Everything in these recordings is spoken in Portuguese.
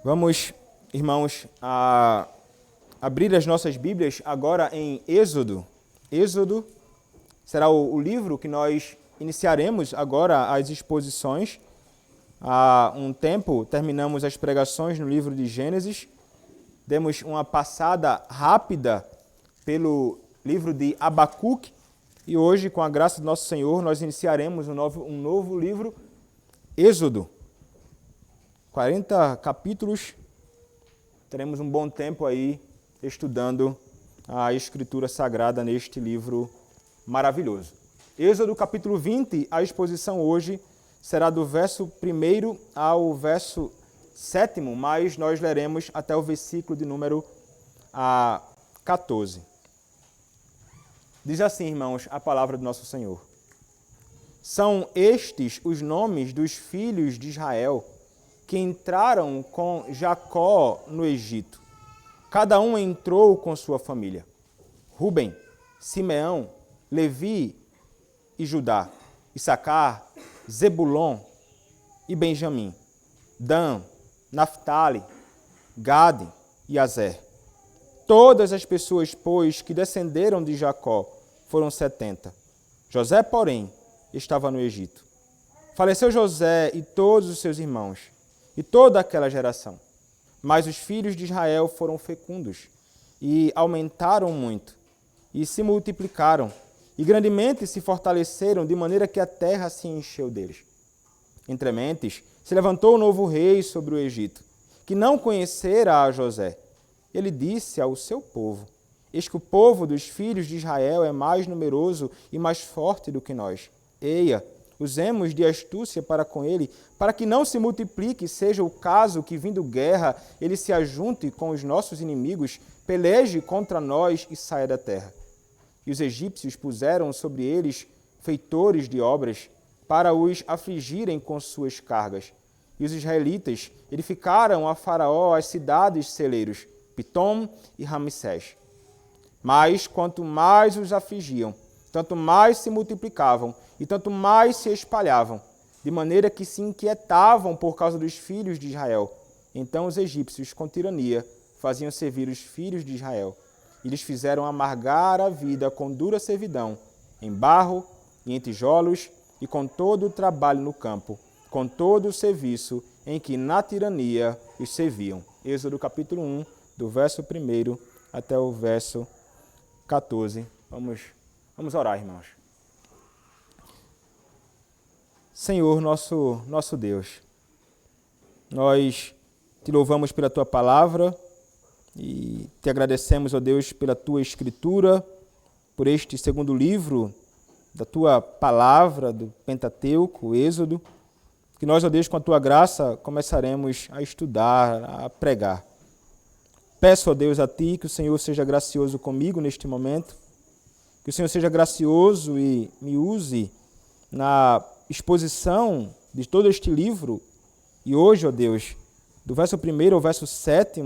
Vamos, irmãos, abrir as nossas Bíblias agora em Êxodo. Êxodo será o livro que nós iniciaremos agora as exposições. Há um tempo terminamos as pregações no livro de Gênesis, demos uma passada rápida pelo livro de Abacuque e hoje, com a graça do nosso Senhor, nós iniciaremos um novo livro, Êxodo. 40 capítulos, teremos um bom tempo aí estudando a Escritura Sagrada neste livro maravilhoso. Êxodo capítulo 20, a exposição hoje será do verso 1 ao verso 7, mas nós leremos até o versículo de número 14. Diz assim, irmãos, a palavra do nosso Senhor. São estes os nomes dos filhos de Israel que entraram com Jacó no Egito. Cada um entrou com sua família. Rubem, Simeão, Levi e Judá, Issacar, Zebulon e Benjamim, Dan, Naftali, Gade e Azer. Todas as pessoas, pois, que descenderam de Jacó foram 70. José, porém, estava no Egito. Faleceu José e todos os seus irmãos, e toda aquela geração. Mas os filhos de Israel foram fecundos, e aumentaram muito, e se multiplicaram, e grandemente se fortaleceram, de maneira que a terra se encheu deles. Entrementes, se levantou um novo rei sobre o Egito, que não conhecera a José. Ele disse ao seu povo: eis que o povo dos filhos de Israel é mais numeroso e mais forte do que nós. Eia, usemos de astúcia para com ele, para que não se multiplique, seja o caso que, vindo guerra, ele se ajunte com os nossos inimigos, peleje contra nós e saia da terra. E os egípcios puseram sobre eles feitores de obras, para os afligirem com suas cargas. E os israelitas edificaram a Faraó as cidades celeiros, Pitom e Ramsés. Mas quanto mais os afligiam, tanto mais se multiplicavam e tanto mais se espalhavam, de maneira que se inquietavam por causa dos filhos de Israel. Então os egípcios, com tirania, faziam servir os filhos de Israel. E lhes fizeram amargar a vida com dura servidão, em barro e em tijolos, e com todo o trabalho no campo, com todo o serviço em que na tirania os serviam. Êxodo capítulo 1, do verso 1 até o verso 14. Vamos orar, irmãos. Senhor, nosso Deus, nós te louvamos pela tua palavra e te agradecemos, ó Deus, pela tua escritura, por este segundo livro da tua palavra, do Pentateuco, Êxodo, que nós, ó Deus, com a tua graça, começaremos a estudar, a pregar. Peço, ó Deus, a ti que o Senhor seja gracioso comigo neste momento, que o Senhor seja gracioso e me use na exposição de todo este livro. E hoje, ó Deus, do verso 1 ao verso 7,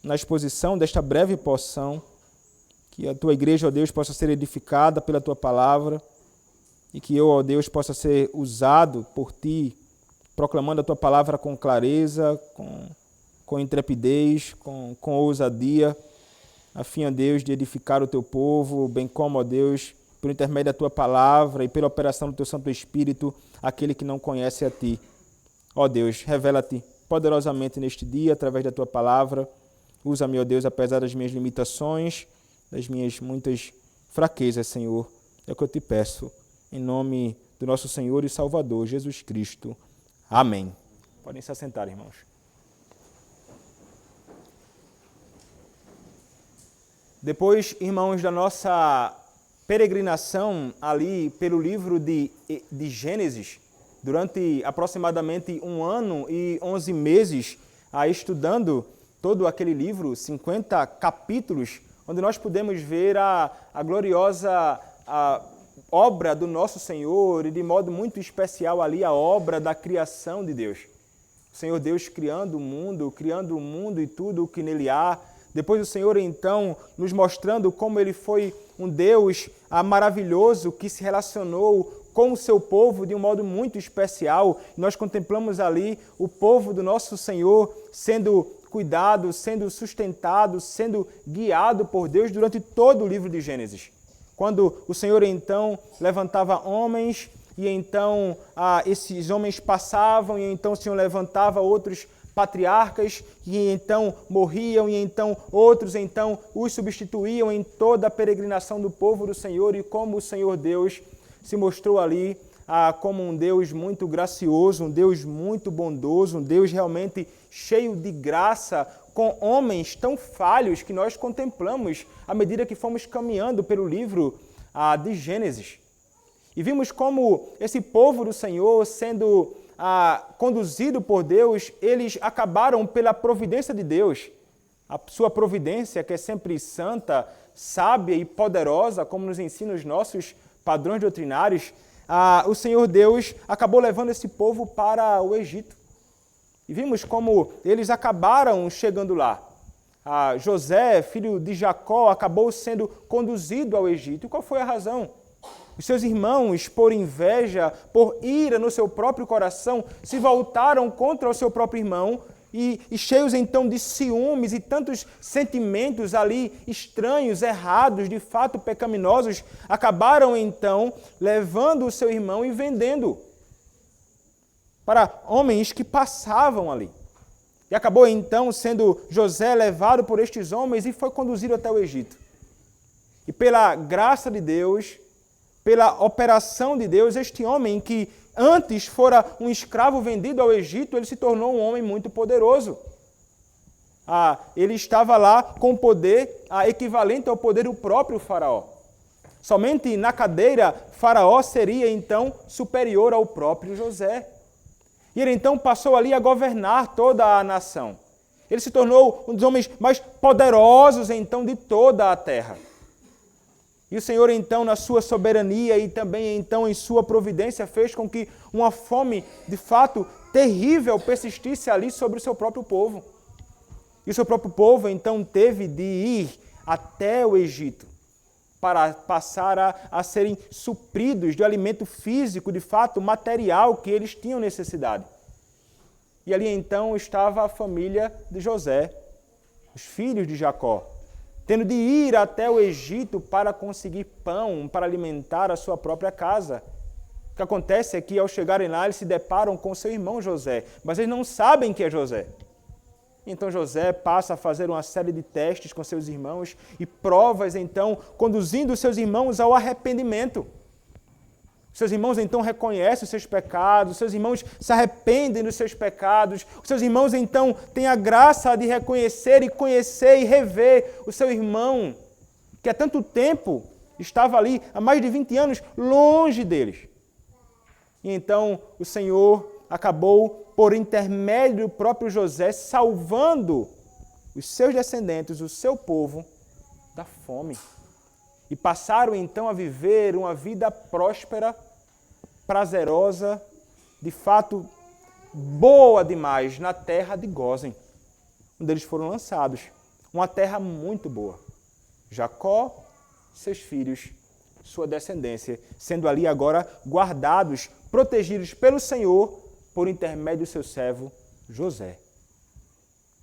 na exposição desta breve porção, que a tua igreja, ó Deus, possa ser edificada pela tua palavra e que eu, ó Deus, possa ser usado por ti, proclamando a tua palavra com clareza, com intrepidez, com ousadia, a fim, ó Deus, de edificar o teu povo, bem como, ó Deus, por intermédio da tua palavra e pela operação do teu Santo Espírito, aquele que não conhece a ti. Ó Deus, revela-te poderosamente neste dia, através da tua palavra. Usa-me, ó Deus, apesar das minhas limitações, das minhas muitas fraquezas, Senhor. É o que eu te peço, em nome do nosso Senhor e Salvador, Jesus Cristo. Amém. Podem se assentar, irmãos. Depois, irmãos, da nossa peregrinação ali pelo livro de Gênesis, durante aproximadamente 1 ano e 11 meses, estudando todo aquele livro, 50 capítulos, onde nós podemos ver a gloriosa obra do nosso Senhor e, de modo muito especial, ali a obra da criação de Deus. O Senhor Deus criando o mundo e tudo o que nele há, Depois o Senhor, então, nos mostrando como Ele foi um Deus maravilhoso que se relacionou com o seu povo de um modo muito especial. Nós contemplamos ali o povo do nosso Senhor sendo cuidado, sendo sustentado, sendo guiado por Deus durante todo o livro de Gênesis. Quando o Senhor, então, levantava homens e então esses homens passavam e então o Senhor levantava outros patriarcas e então morriam e então outros então os substituíam em toda a peregrinação do povo do Senhor, e como o Senhor Deus se mostrou ali como um Deus muito gracioso, um Deus muito bondoso, um Deus realmente cheio de graça, com homens tão falhos que nós contemplamos à medida que fomos caminhando pelo livro de Gênesis. E vimos como esse povo do Senhor, sendo conduzido por Deus, eles acabaram pela providência de Deus. A sua providência, que é sempre santa, sábia e poderosa, como nos ensina os nossos padrões doutrinários, o Senhor Deus acabou levando esse povo para o Egito. E vimos como eles acabaram chegando lá. José, filho de Jacó, acabou sendo conduzido ao Egito. E qual foi a razão? Os seus irmãos, por inveja, por ira no seu próprio coração, se voltaram contra o seu próprio irmão e cheios então de ciúmes e tantos sentimentos ali estranhos, errados, de fato pecaminosos, acabaram então levando o seu irmão e vendendo para homens que passavam ali. E acabou então sendo José levado por estes homens e foi conduzido até o Egito. E pela graça de Deus, pela operação de Deus, este homem que antes fora um escravo vendido ao Egito, ele se tornou um homem muito poderoso. Ele estava lá com poder equivalente ao poder do próprio faraó. Somente na cadeira, faraó seria então superior ao próprio José. E ele então passou ali a governar toda a nação. Ele se tornou um dos homens mais poderosos então de toda a terra. E o Senhor, então, na sua soberania e também, então, em sua providência, fez com que uma fome, de fato, terrível persistisse ali sobre o seu próprio povo. E o seu próprio povo, então, teve de ir até o Egito para passar a serem supridos de alimento físico, de fato, material que eles tinham necessidade. E ali, então, estava a família de José, os filhos de Jacó, tendo de ir até o Egito para conseguir pão, para alimentar a sua própria casa. O que acontece é que, ao chegarem lá, eles se deparam com seu irmão José, mas eles não sabem que é José. Então José passa a fazer uma série de testes com seus irmãos e provas, então, conduzindo seus irmãos ao arrependimento. Seus irmãos, então, reconhecem os seus pecados, seus irmãos se arrependem dos seus pecados, os seus irmãos, então, têm a graça de reconhecer e conhecer e rever o seu irmão, que há tanto tempo estava ali, há mais de 20 anos, longe deles. E então o Senhor acabou, por intermédio do próprio José, salvando os seus descendentes, o seu povo, da fome. E passaram então a viver uma vida próspera, prazerosa, de fato boa demais, na terra de Gósen, onde eles foram lançados. Uma terra muito boa. Jacó, seus filhos, sua descendência, sendo ali agora guardados, protegidos pelo Senhor, por intermédio do seu servo José.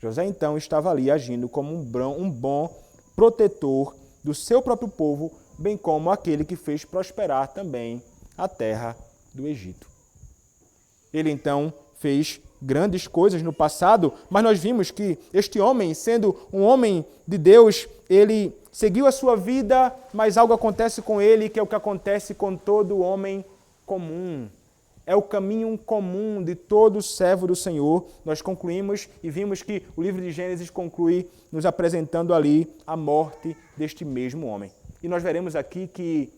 José então estava ali agindo como um bom protetor do seu próprio povo, bem como aquele que fez prosperar também a terra do Egito. Ele então fez grandes coisas no passado, mas nós vimos que este homem, sendo um homem de Deus, ele seguiu a sua vida, mas algo acontece com ele, que é o que acontece com todo homem comum. É o caminho comum de todo servo do Senhor. Nós concluímos e vimos que o livro de Gênesis conclui nos apresentando ali a morte deste mesmo homem. E nós veremos aqui que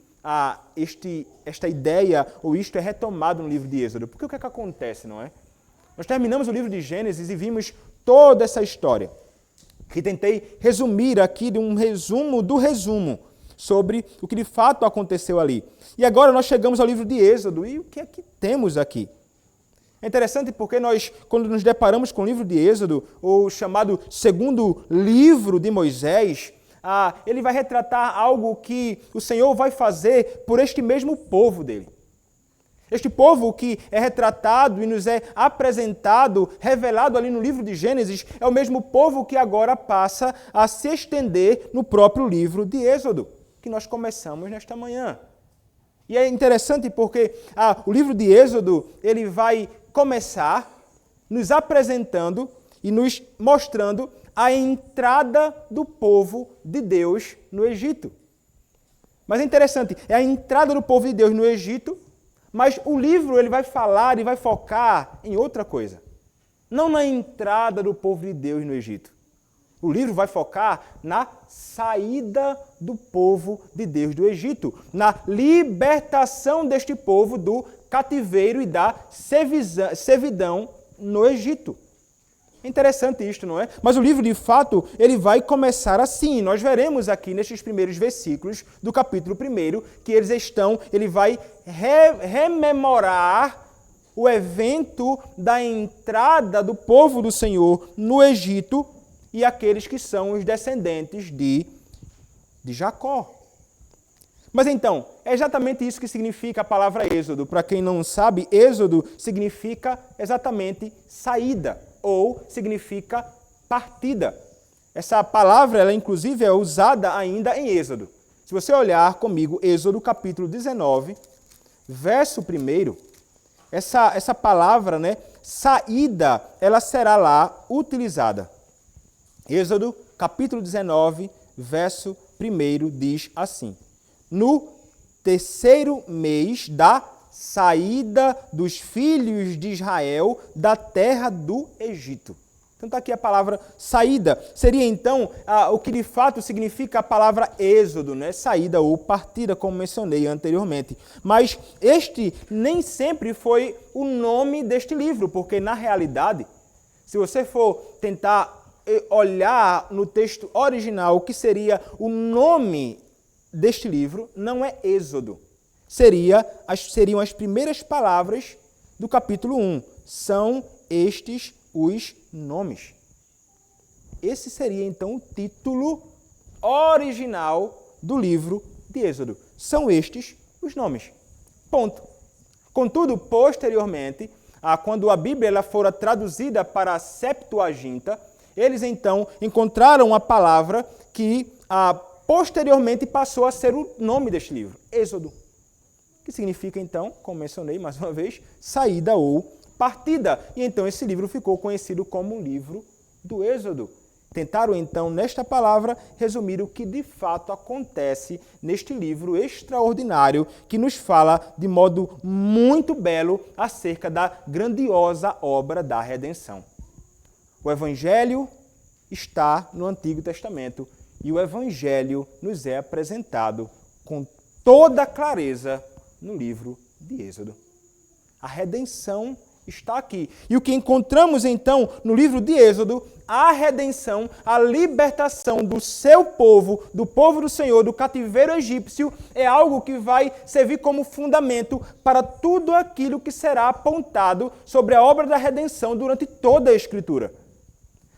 esta ideia, ou isto é retomado no livro de Êxodo. Porque o que é que acontece, não é? Nós terminamos o livro de Gênesis e vimos toda essa história, que tentei resumir aqui de um resumo do resumo, sobre o que de fato aconteceu ali. E agora nós chegamos ao livro de Êxodo. E o que é que temos aqui? É interessante porque nós, quando nos deparamos com o livro de Êxodo, o chamado segundo livro de Moisés, ele vai retratar algo que o Senhor vai fazer por este mesmo povo dele. Este povo que é retratado e nos é apresentado, revelado ali no livro de Gênesis, é o mesmo povo que agora passa a se estender no próprio livro de Êxodo, que nós começamos nesta manhã. E é interessante porque o livro de Êxodo, ele vai começar nos apresentando e nos mostrando a entrada do povo de Deus no Egito. Mas é interessante, é a entrada do povo de Deus no Egito, mas o livro ele vai falar e vai focar em outra coisa. Não na entrada do povo de Deus no Egito. O livro vai focar na saída do povo de Deus do Egito, na libertação deste povo do cativeiro e da servidão no Egito. É interessante isto, não é? Mas o livro, de fato, ele vai começar assim. Nós veremos aqui nestes primeiros versículos do capítulo 1 que ele vai rememorar o evento da entrada do povo do Senhor no Egito e aqueles que são os descendentes de Jacó. Mas então, é exatamente isso que significa a palavra Êxodo. Para quem não sabe, Êxodo significa exatamente saída, ou significa partida. Essa palavra, ela inclusive é usada ainda em Êxodo. Se você olhar comigo, Êxodo capítulo 19, verso 1, essa palavra, né, saída, ela será lá utilizada. Êxodo capítulo 19, verso 1 diz assim: no terceiro mês da saída dos filhos de Israel da terra do Egito. Então está aqui a palavra saída. Seria então o que de fato significa a palavra êxodo, né? Saída ou partida, como mencionei anteriormente. Mas este nem sempre foi o nome deste livro, porque na realidade, se você for tentar olhar no texto original o que seria o nome deste livro, não é Êxodo. Seriam as primeiras palavras do capítulo 1. São estes os nomes. Esse seria, então, o título original do livro de Êxodo. São estes os nomes. Ponto. Contudo, posteriormente, quando a Bíblia ela fora traduzida para a Septuaginta, eles, então, encontraram a palavra que posteriormente passou a ser o nome deste livro, Êxodo. Que significa, então, como mencionei mais uma vez, saída ou partida. E então esse livro ficou conhecido como o livro do Êxodo. Tentaram, então, nesta palavra, resumir o que de fato acontece neste livro extraordinário que nos fala de modo muito belo acerca da grandiosa obra da redenção. O Evangelho está no Antigo Testamento e o Evangelho nos é apresentado com toda clareza no livro de Êxodo. A redenção está aqui. E o que encontramos, então, no livro de Êxodo, a redenção, a libertação do seu povo, do povo do Senhor, do cativeiro egípcio, é algo que vai servir como fundamento para tudo aquilo que será apontado sobre a obra da redenção durante toda a Escritura.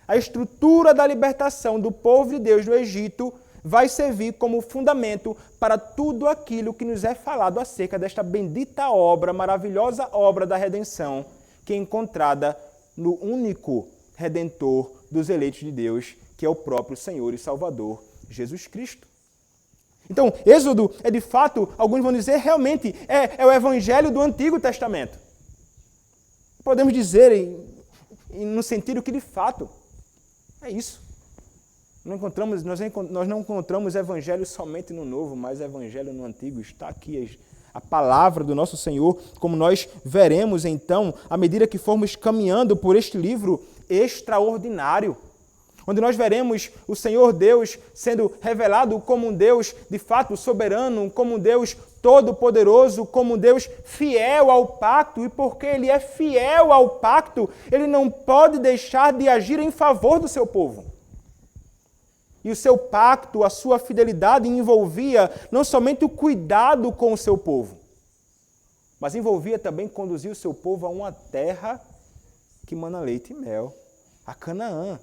A estrutura da libertação do povo de Deus do Egito vai servir como fundamento para tudo aquilo que nos é falado acerca desta bendita obra, maravilhosa obra da redenção, que é encontrada no único Redentor dos eleitos de Deus, que é o próprio Senhor e Salvador, Jesus Cristo. Então, Êxodo é de fato, alguns vão dizer, realmente é o Evangelho do Antigo Testamento. Podemos dizer, no sentido que de fato é isso. Nós não encontramos Evangelho somente no Novo, mas Evangelho no Antigo. Está aqui a palavra do nosso Senhor, como nós veremos então, à medida que formos caminhando por este livro extraordinário, onde nós veremos o Senhor Deus sendo revelado como um Deus de fato soberano, como um Deus todo-poderoso, como um Deus fiel ao pacto, e porque Ele é fiel ao pacto, Ele não pode deixar de agir em favor do seu povo. E o seu pacto, a sua fidelidade envolvia não somente o cuidado com o seu povo, mas envolvia também conduzir o seu povo a uma terra que mana leite e mel, a Canaã.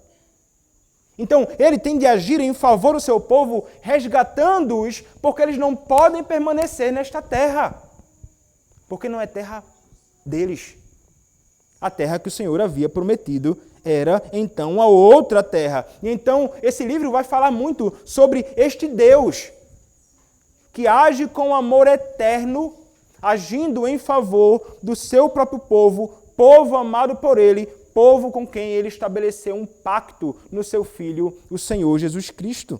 Então, ele tem de agir em favor do seu povo, resgatando-os, porque eles não podem permanecer nesta terra, porque não é terra deles. A terra que o Senhor havia prometido era, então, a outra terra. E então, esse livro vai falar muito sobre este Deus, que age com amor eterno, agindo em favor do seu próprio povo, povo amado por ele, povo com quem ele estabeleceu um pacto no seu Filho, o Senhor Jesus Cristo.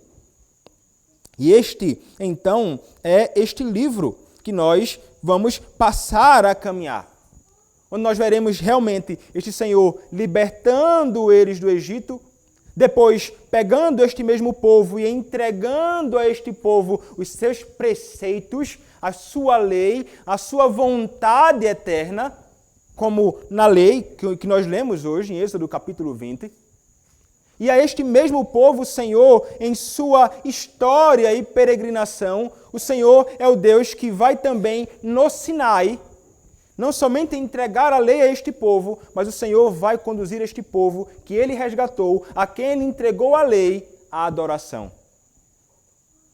E este, então, é este livro que nós vamos passar a caminhar, onde nós veremos realmente este Senhor libertando eles do Egito, depois pegando este mesmo povo e entregando a este povo os seus preceitos, a sua lei, a sua vontade eterna, como na lei que nós lemos hoje, em Êxodo capítulo 20. E a este mesmo povo, o Senhor, em sua história e peregrinação, o Senhor é o Deus que vai também no Sinai, não somente entregar a lei a este povo, mas o Senhor vai conduzir este povo que ele resgatou, a quem ele entregou a lei, à adoração.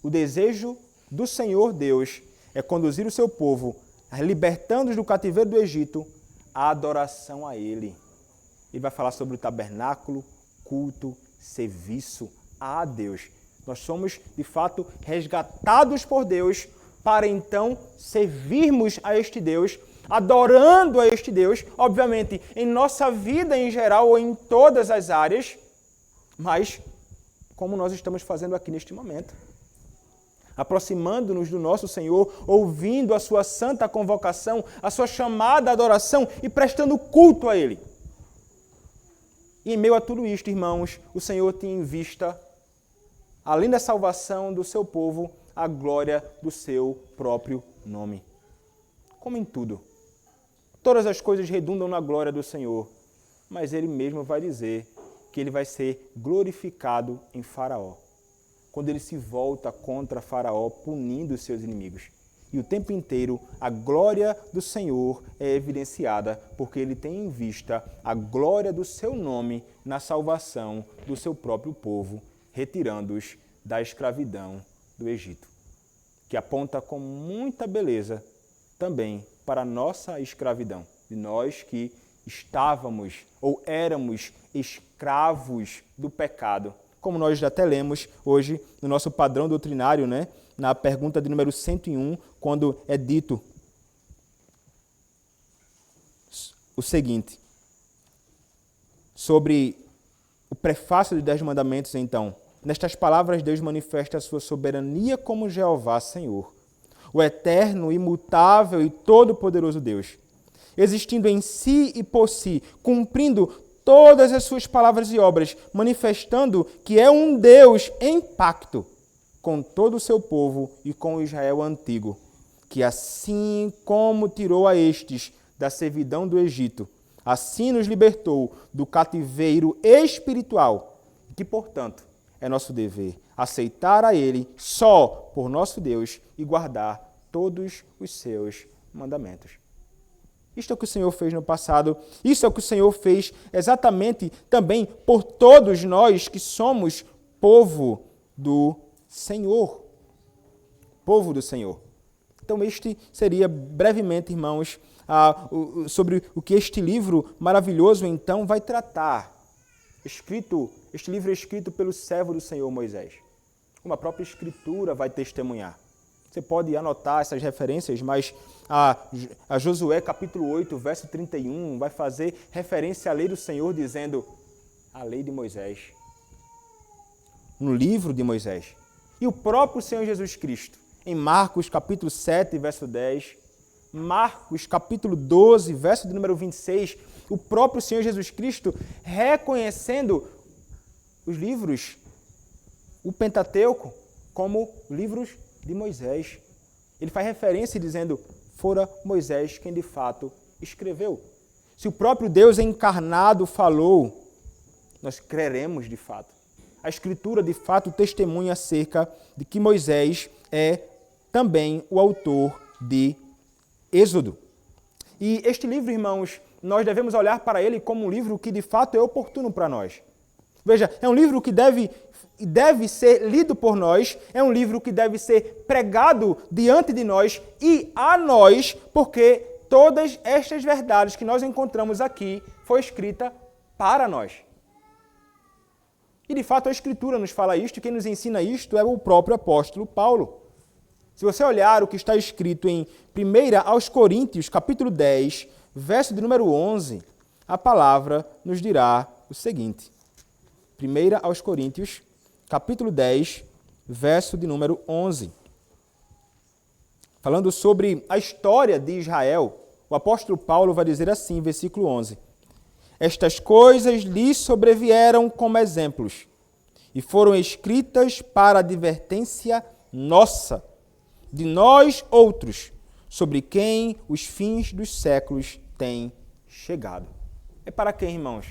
O desejo do Senhor Deus é conduzir o seu povo, libertando-os do cativeiro do Egito, à adoração a ele. Ele vai falar sobre o tabernáculo, culto, serviço a Deus. Nós somos, de fato, resgatados por Deus para então servirmos a este Deus, adorando a este Deus, obviamente, em nossa vida em geral ou em todas as áreas, mas como nós estamos fazendo aqui neste momento. Aproximando-nos do nosso Senhor, ouvindo a sua santa convocação, a sua chamada adoração e prestando culto a Ele. E em meio a tudo isto, irmãos, o Senhor tem em vista, além da salvação do seu povo, a glória do seu próprio nome. Como em tudo, todas as coisas redundam na glória do Senhor, mas Ele mesmo vai dizer que Ele vai ser glorificado em Faraó, quando ele se volta contra Faraó, punindo os seus inimigos. E o tempo inteiro a glória do Senhor é evidenciada, porque ele tem em vista a glória do seu nome na salvação do seu próprio povo, retirando-os da escravidão do Egito, que aponta com muita beleza também para a nossa escravidão, de nós que estávamos ou éramos escravos do pecado, como nós já até lemos hoje no nosso padrão doutrinário, né? Na pergunta de número 101, quando é dito o seguinte, sobre o prefácio dos 10 mandamentos, então. Nestas palavras, Deus manifesta a sua soberania como Jeová, Senhor, o eterno, imutável e todo-poderoso Deus, existindo em si e por si, cumprindo todas as suas palavras e obras, manifestando que é um Deus em pacto com todo o seu povo e com o Israel antigo, que assim como tirou a estes da servidão do Egito, assim nos libertou do cativeiro espiritual, que, portanto, é nosso dever aceitar a Ele só por nosso Deus e guardar todos os seus mandamentos. Isto é o que o Senhor fez no passado. Isso é o que o Senhor fez exatamente também por todos nós que somos povo do Senhor. Povo do Senhor. Então este seria brevemente, irmãos, sobre o que este livro maravilhoso então vai tratar. Este livro é escrito pelo servo do Senhor Moisés. Como a própria Escritura vai testemunhar. Você pode anotar essas referências, mas a Josué capítulo 8, verso 31, vai fazer referência à lei do Senhor, dizendo a lei de Moisés. No livro de Moisés. E o próprio Senhor Jesus Cristo, em Marcos capítulo 7, verso 10, Marcos capítulo 12, verso de número 26, o próprio Senhor Jesus Cristo reconhecendo os livros, o Pentateuco, como livros de Moisés. Ele faz referência dizendo, fora Moisés quem de fato escreveu. Se o próprio Deus encarnado falou, nós creremos de fato. A Escritura de fato testemunha acerca de que Moisés é também o autor de Êxodo. E este livro, irmãos, nós devemos olhar para ele como um livro que de fato é oportuno para nós. Veja, é um livro que deve ser lido por nós, é um livro que deve ser pregado diante de nós e a nós, porque todas estas verdades que nós encontramos aqui foi escrita para nós. E de fato a Escritura nos fala isto, e quem nos ensina isto é o próprio apóstolo Paulo. Se você olhar o que está escrito em 1 aos Coríntios, capítulo 10, verso de número 11, a palavra nos dirá o seguinte. 1 aos Coríntios, capítulo 10, verso de número 11. Falando sobre a história de Israel, o apóstolo Paulo vai dizer assim, versículo 11. Estas coisas lhes sobrevieram como exemplos e foram escritas para advertência nossa, de nós outros, sobre quem os fins dos séculos têm chegado. É para quem, irmãos?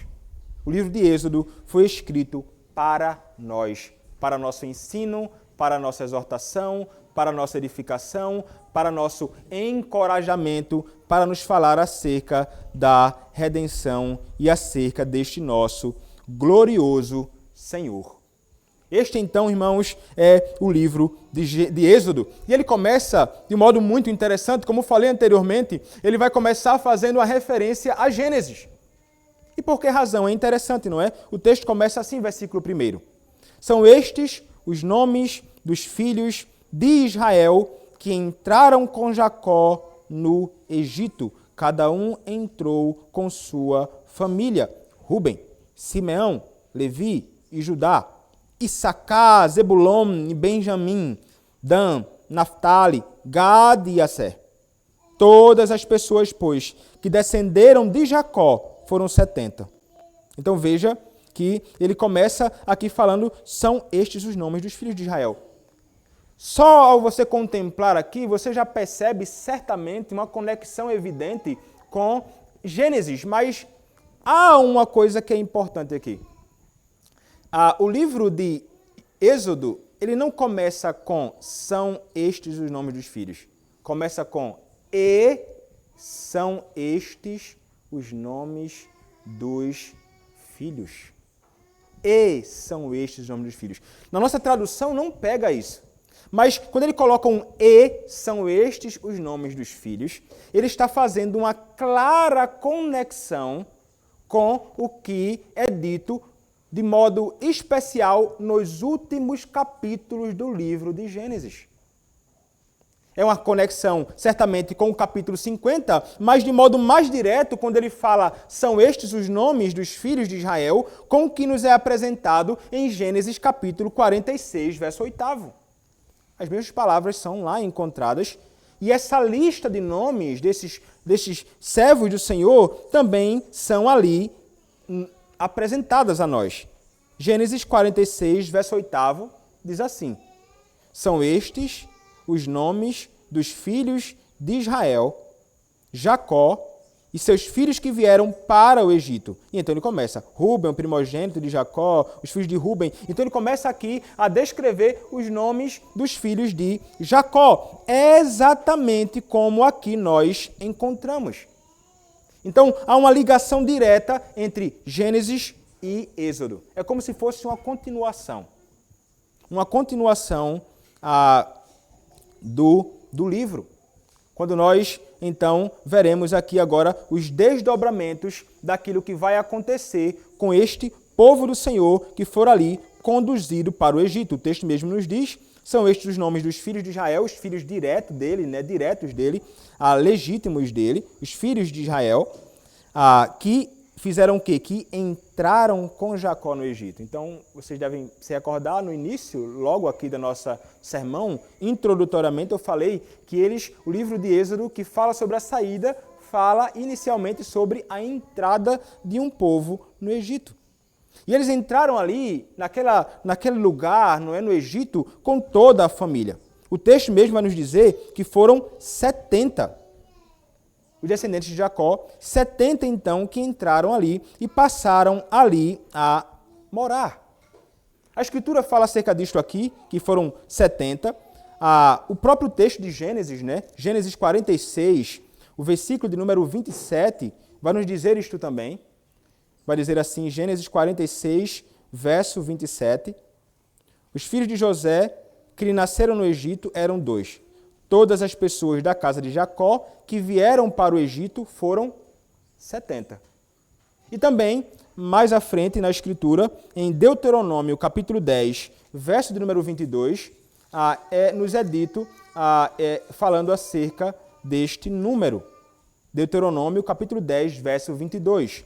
O livro de Êxodo foi escrito para nós, para nosso ensino, para nossa exortação, para nossa edificação, para nosso encorajamento, para nos falar acerca da redenção e acerca deste nosso glorioso Senhor. Este, então, irmãos, é o livro de Êxodo. E ele começa de um modo muito interessante, como falei anteriormente, ele vai começar fazendo uma referência a Gênesis. E por que razão? É interessante, não é? O texto começa assim, versículo 1. São estes os nomes dos filhos de Israel que entraram com Jacó no Egito. Cada um entrou com sua família. Rubem, Simeão, Levi e Judá. Issacar, Zebulon e Benjamim. Dan, Naftali, Gad e Asser. Todas as pessoas, pois, que descenderam de Jacó foram 70. Então veja que ele começa aqui falando, são estes os nomes dos filhos de Israel. Só ao você contemplar aqui, você já percebe certamente uma conexão evidente com Gênesis, mas há uma coisa que é importante aqui. O livro de Êxodo, ele não começa com são estes os nomes dos filhos. Começa com e são estes os nomes dos filhos. E são estes os nomes dos filhos. Na nossa tradução não pega isso. Mas quando ele coloca um e são estes os nomes dos filhos, ele está fazendo uma clara conexão com o que é dito de modo especial nos últimos capítulos do livro de Gênesis. É uma conexão, certamente, com o capítulo 50, mas de modo mais direto, quando ele fala, são estes os nomes dos filhos de Israel, com o que nos é apresentado em Gênesis capítulo 46, verso 8. As mesmas palavras são lá encontradas, e essa lista de nomes desses servos do Senhor também são ali apresentadas a nós. Gênesis 46, verso 8, diz assim, são estes os nomes dos filhos de Israel, Jacó e seus filhos que vieram para o Egito. E então ele começa, Rubem, o primogênito de Jacó, os filhos de Rubem. Então ele começa aqui a descrever os nomes dos filhos de Jacó, exatamente como aqui nós encontramos. Então há uma ligação direta entre Gênesis e Êxodo. É como se fosse uma continuação. Uma continuação do livro. Quando nós, então, veremos aqui agora os desdobramentos daquilo que vai acontecer com este povo do Senhor que for ali conduzido para o Egito. O texto mesmo nos diz, são estes os nomes dos filhos de Israel, os filhos diretos dele, legítimos dele, os filhos de Israel, que fizeram o quê? Que entraram com Jacó no Egito. Então, vocês devem se recordar no início, logo aqui da nossa sermão, introdutoriamente eu falei que o livro de Êxodo, que fala sobre a saída, fala inicialmente sobre a entrada de um povo no Egito. E eles entraram ali, naquele lugar, não é, no Egito, com toda a família. O texto mesmo vai nos dizer que foram 70 os descendentes de Jacó, 70 então que entraram ali e passaram ali a morar. A Escritura fala acerca disto aqui, que foram 70. O próprio texto de Gênesis, né? Gênesis 46, O versículo de número 27 vai nos dizer isto também. Vai dizer assim, Gênesis 46, verso 27. Os filhos de José, que lhe nasceram no Egito, eram 2. Todas as pessoas da casa de Jacó que vieram para o Egito foram 70. E também, mais à frente na Escritura, em Deuteronômio, capítulo 10, verso de número 22, nos é dito, falando acerca deste número. Deuteronômio, capítulo 10, verso 22.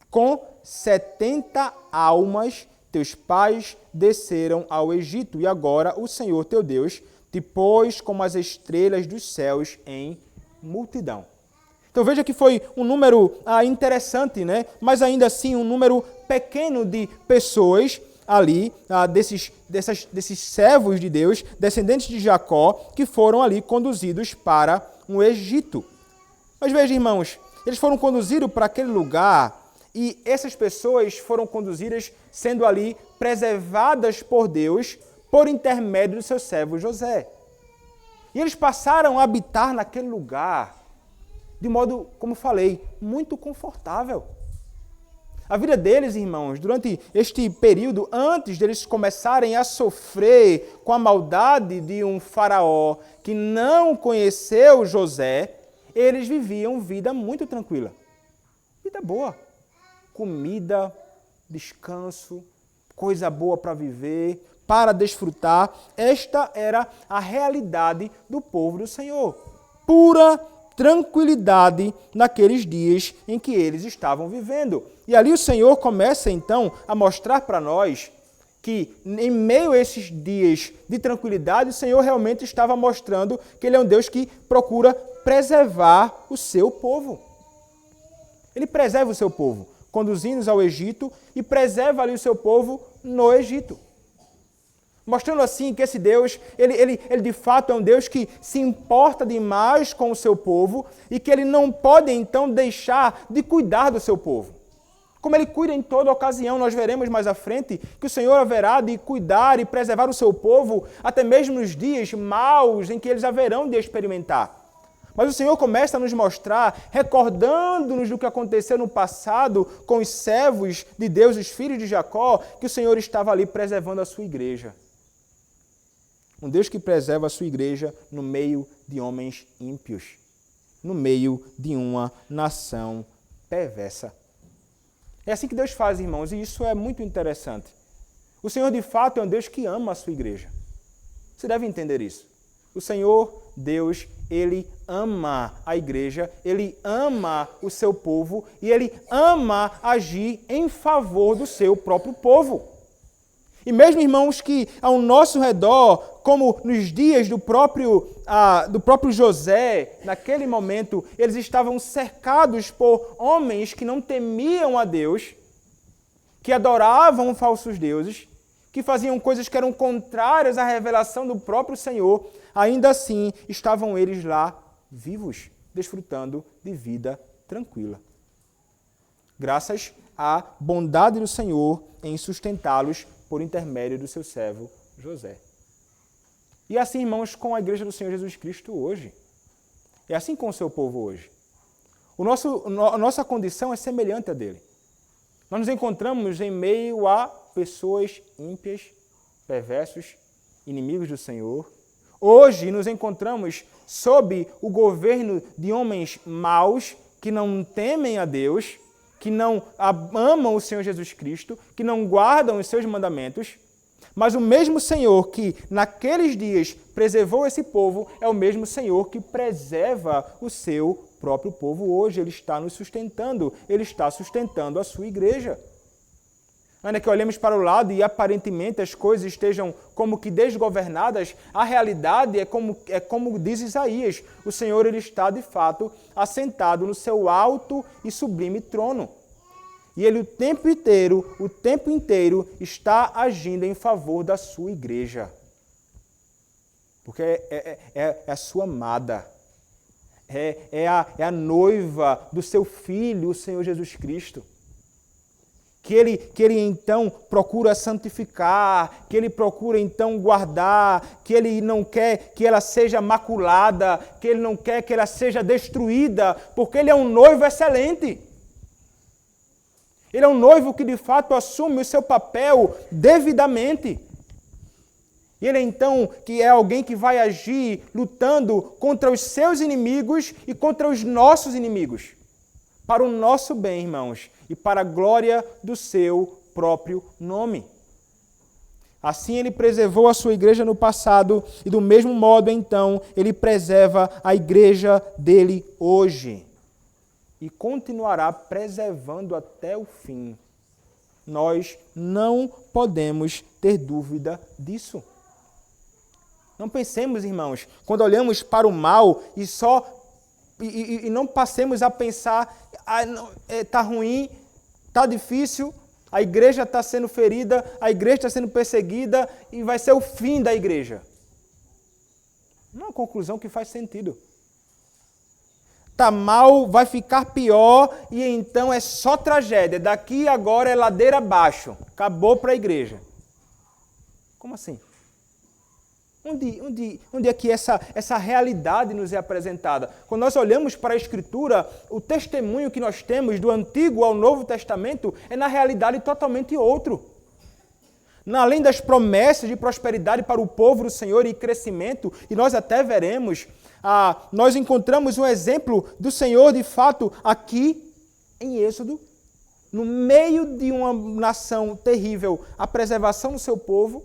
Com 70 almas teus pais desceram ao Egito, e agora o Senhor teu Deus te pôs como as estrelas dos céus em multidão. Então veja que foi um número interessante, né? Mas ainda assim um número pequeno de pessoas ali, desses servos de Deus, descendentes de Jacó, que foram ali conduzidos para o Egito. Mas veja, irmãos, eles foram conduzidos para aquele lugar e essas pessoas foram conduzidas sendo ali preservadas por Deus por intermédio do seu servo José. E eles passaram a habitar naquele lugar de modo, como falei, muito confortável. A vida deles, irmãos, durante este período, antes deles começarem a sofrer com a maldade de um faraó que não conheceu José, eles viviam vida muito tranquila. Vida boa. Comida, descanso, coisa boa para viver, para desfrutar. Esta era a realidade do povo do Senhor. Pura tranquilidade naqueles dias em que eles estavam vivendo. E ali o Senhor começa então a mostrar para nós que em meio a esses dias de tranquilidade, o Senhor realmente estava mostrando que Ele é um Deus que procura preservar o seu povo. Ele preserva o seu povo, conduzindo-os ao Egito e preserva ali o seu povo no Egito. Mostrando assim que esse Deus, ele de fato é um Deus que se importa demais com o seu povo e que ele não pode então deixar de cuidar do seu povo. Como ele cuida em toda ocasião, nós veremos mais à frente que o Senhor haverá de cuidar e preservar o seu povo até mesmo nos dias maus em que eles haverão de experimentar. Mas o Senhor começa a nos mostrar, recordando-nos do que aconteceu no passado com os servos de Deus, os filhos de Jacó, que o Senhor estava ali preservando a sua igreja. Um Deus que preserva a sua igreja no meio de homens ímpios, no meio de uma nação perversa. É assim que Deus faz, irmãos, e isso é muito interessante. O Senhor, de fato, é um Deus que ama a sua igreja. Você deve entender isso. O Senhor, Deus, Ele ama a igreja, Ele ama o seu povo e Ele ama agir em favor do seu próprio povo. E mesmo, irmãos, que ao nosso redor, como nos dias do próprio José, naquele momento, eles estavam cercados por homens que não temiam a Deus, que adoravam falsos deuses, que faziam coisas que eram contrárias à revelação do próprio Senhor, ainda assim estavam eles lá vivos, desfrutando de vida tranquila. Graças à bondade do Senhor em sustentá-los por intermédio do seu servo José. E assim, irmãos, com a igreja do Senhor Jesus Cristo hoje. É assim com o seu povo hoje. A nossa condição é semelhante à dele. Nós nos encontramos em meio a pessoas ímpias, perversos, inimigos do Senhor. Hoje nos encontramos sob o governo de homens maus que não temem a Deus, que não amam o Senhor Jesus Cristo, que não guardam os seus mandamentos, mas o mesmo Senhor que naqueles dias preservou esse povo é o mesmo Senhor que preserva o seu próprio povo hoje. Ele está nos sustentando, Ele está sustentando a sua igreja. Ainda que olhemos para o lado e aparentemente as coisas estejam como que desgovernadas, a realidade é como diz Isaías, o Senhor ele está de fato assentado no seu alto e sublime trono. E ele o tempo inteiro está agindo em favor da sua igreja. Porque é a sua amada, é a noiva do seu Filho, o Senhor Jesus Cristo, que ele então procura santificar, que ele procura então guardar, que ele não quer que ela seja maculada, que ele não quer que ela seja destruída, porque ele é um noivo excelente. Ele é um noivo que de fato assume o seu papel devidamente. E ele então que é alguém que vai agir lutando contra os seus inimigos e contra os nossos inimigos. Para o nosso bem, irmãos, e para a glória do seu próprio nome. Assim ele preservou a sua igreja no passado e do mesmo modo, então, ele preserva a igreja dele hoje. E continuará preservando até o fim. Nós não podemos ter dúvida disso. Não pensemos, irmãos, quando olhamos para o mal e não passemos a pensar, está ruim, está difícil, a igreja está sendo ferida, a igreja está sendo perseguida e vai ser o fim da igreja. Não é uma conclusão que faz sentido. Está mal, vai ficar pior e então é só tragédia. Daqui agora é ladeira abaixo. Acabou para a igreja. Como assim? Onde é que essa realidade nos é apresentada? Quando nós olhamos para a Escritura, o testemunho que nós temos do Antigo ao Novo Testamento é na realidade totalmente outro. Além das promessas de prosperidade para o povo do Senhor e crescimento, e nós até veremos, nós encontramos um exemplo do Senhor de fato aqui em Êxodo, no meio de uma nação terrível, a preservação do seu povo.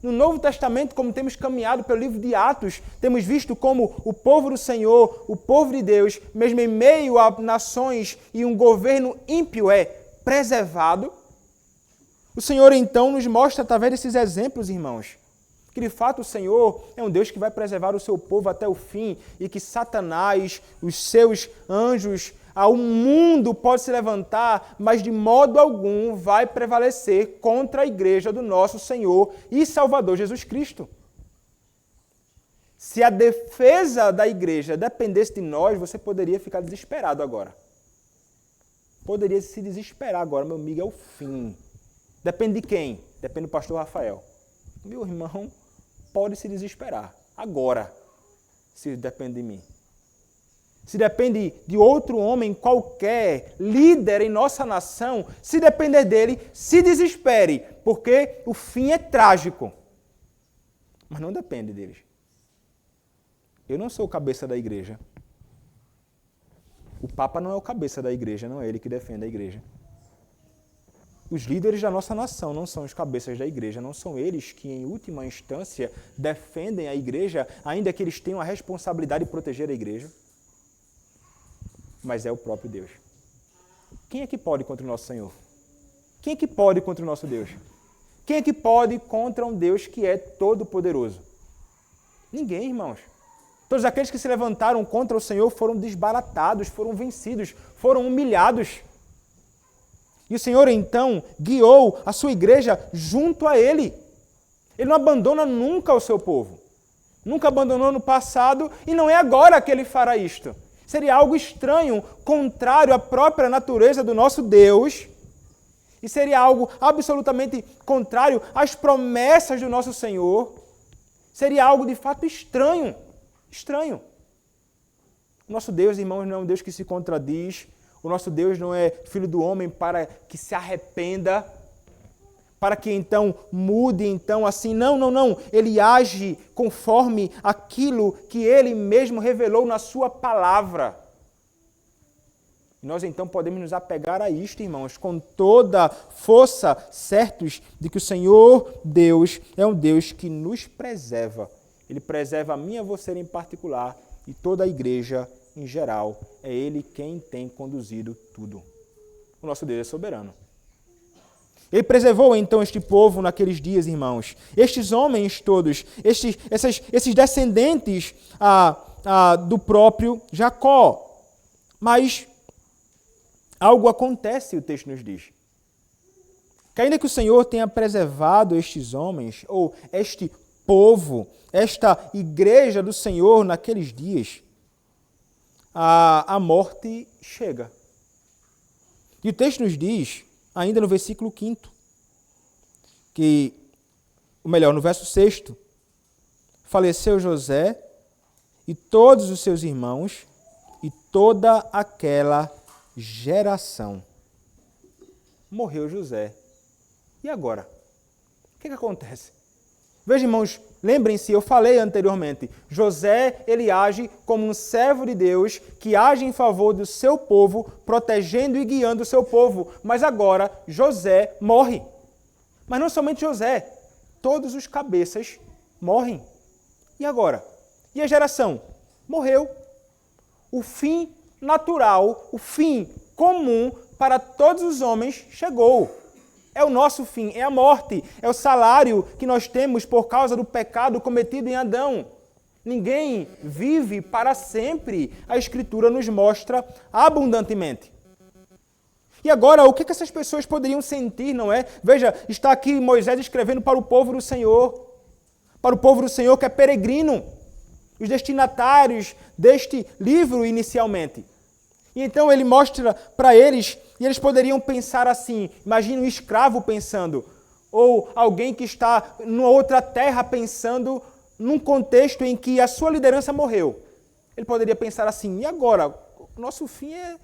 No Novo Testamento, como temos caminhado pelo livro de Atos, temos visto como o povo do Senhor, o povo de Deus, mesmo em meio a nações e um governo ímpio, é preservado. O Senhor, então, nos mostra através desses exemplos, irmãos, que de fato o Senhor é um Deus que vai preservar o seu povo até o fim e que Satanás, os seus anjos, o mundo pode se levantar, mas de modo algum vai prevalecer contra a igreja do nosso Senhor e Salvador Jesus Cristo. Se a defesa da igreja dependesse de nós, você poderia ficar desesperado agora. Poderia se desesperar agora, meu amigo, é o fim. Depende de quem? Depende do pastor Rafael. Meu irmão, pode se desesperar agora, se depende de mim. Se depende de outro homem qualquer, líder em nossa nação, se depender dele, se desespere, porque o fim é trágico. Mas não depende deles. Eu não sou o cabeça da igreja. O Papa não é o cabeça da igreja, não é ele que defende a igreja. Os líderes da nossa nação não são os cabeças da igreja, não são eles que, em última instância, defendem a igreja, ainda que eles tenham a responsabilidade de proteger a igreja. Mas é o próprio Deus. Quem é que pode contra o nosso Senhor? Quem é que pode contra o nosso Deus? Quem é que pode contra um Deus que é todo-poderoso? Ninguém, irmãos. Todos aqueles que se levantaram contra o Senhor foram desbaratados, foram vencidos, foram humilhados. E o Senhor, então, guiou a sua igreja junto a Ele. Ele não abandona nunca o seu povo. Nunca abandonou no passado e não é agora que Ele fará isto. Seria algo estranho, contrário à própria natureza do nosso Deus, e seria algo absolutamente contrário às promessas do nosso Senhor. Seria algo de fato estranho. Estranho. O nosso Deus, irmãos, não é um Deus que se contradiz. O nosso Deus não é filho do homem para que se arrependa, para que então mude, então assim. Não. Ele age conforme aquilo que Ele mesmo revelou na sua palavra. E nós então podemos nos apegar a isto, irmãos, com toda força, certos de que o Senhor Deus é um Deus que nos preserva. Ele preserva a mim e a você em particular e toda a igreja em geral. É Ele quem tem conduzido tudo. O nosso Deus é soberano. Ele preservou então este povo naqueles dias, irmãos. Estes homens todos, esses descendentes do próprio Jacó. Mas algo acontece, o texto nos diz. Que ainda que o Senhor tenha preservado estes homens, ou este povo, esta igreja do Senhor naqueles dias, a morte chega. E o texto nos diz ainda no versículo 5º, no verso 6º, faleceu José e todos os seus irmãos e toda aquela geração. Morreu José. E agora? O que acontece? Veja, irmãos, lembrem-se, eu falei anteriormente, José, ele age como um servo de Deus que age em favor do seu povo, protegendo e guiando o seu povo. Mas agora, José morre. Mas não somente José, todos os cabeças morrem. E agora? E a geração? Morreu. O fim natural, o fim comum para todos os homens chegou. É o nosso fim, é a morte, é o salário que nós temos por causa do pecado cometido em Adão. Ninguém vive para sempre, a Escritura nos mostra abundantemente. E agora, o que essas pessoas poderiam sentir, não é? Veja, está aqui Moisés escrevendo para o povo do Senhor que é peregrino, os destinatários deste livro inicialmente. E então ele mostra para eles, e eles poderiam pensar assim, imagina um escravo pensando, ou alguém que está numa outra terra pensando num contexto em que a sua liderança morreu. Ele poderia pensar assim, e agora? O nosso fim é,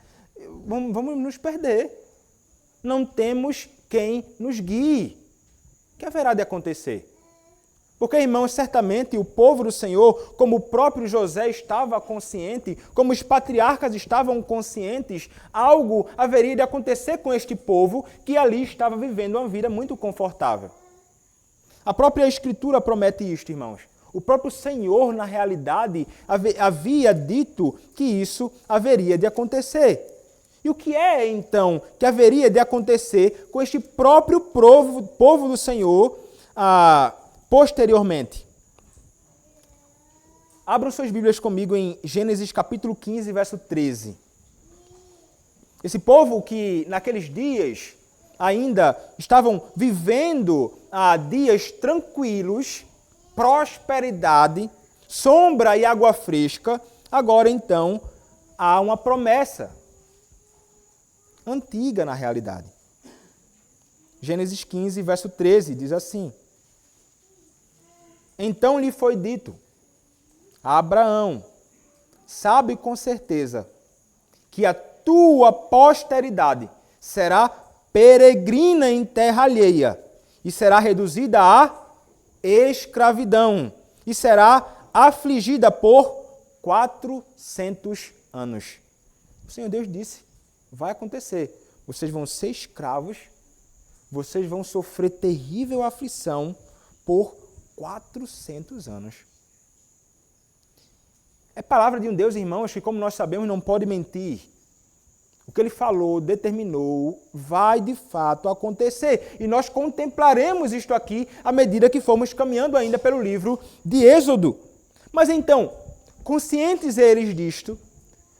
vamos nos perder. Não temos quem nos guie. O que haverá de acontecer? Porque, irmãos, certamente o povo do Senhor, como o próprio José estava consciente, como os patriarcas estavam conscientes, algo haveria de acontecer com este povo que ali estava vivendo uma vida muito confortável. A própria Escritura promete isto, irmãos. O próprio Senhor, na realidade, havia dito que isso haveria de acontecer. E o que é, então, que haveria de acontecer com este próprio povo do Senhor posteriormente? Abram suas Bíblias comigo em Gênesis capítulo 15, verso 13. Esse povo que naqueles dias ainda estavam vivendo dias tranquilos, prosperidade, sombra e água fresca, agora então há uma promessa antiga na realidade. Gênesis 15, verso 13, diz assim: Então lhe foi dito a Abraão, sabe com certeza que a tua posteridade será peregrina em terra alheia e será reduzida à escravidão e será afligida por 400 anos. O Senhor Deus disse, vai acontecer. Vocês vão ser escravos, vocês vão sofrer terrível aflição por 400 anos. É palavra de um Deus, irmãos, que, como nós sabemos, não pode mentir. O que ele falou, determinou, vai de fato acontecer. E nós contemplaremos isto aqui à medida que formos caminhando ainda pelo livro de Êxodo. Mas então, conscientes eles disto,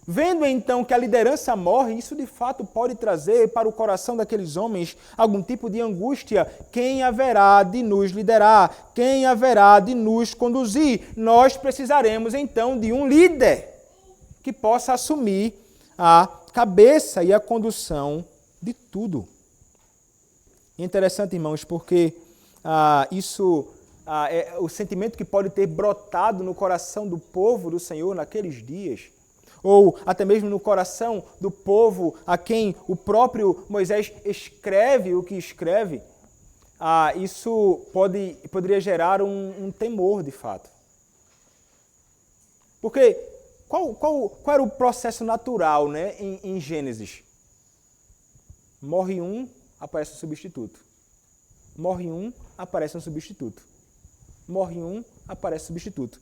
vendo então que a liderança morre, isso de fato pode trazer para o coração daqueles homens algum tipo de angústia. Quem haverá de nos liderar? Quem haverá de nos conduzir? Nós precisaremos então de um líder que possa assumir a cabeça e a condução de tudo. Interessante, irmãos, porque é o sentimento que pode ter brotado no coração do povo do Senhor naqueles dias, ou até mesmo no coração do povo a quem o próprio Moisés escreve o que escreve, isso poderia gerar um temor de fato. Porque qual era o processo natural, né, em Gênesis? Morre um, aparece um substituto. Morre um, aparece um substituto. Morre um, aparece um substituto.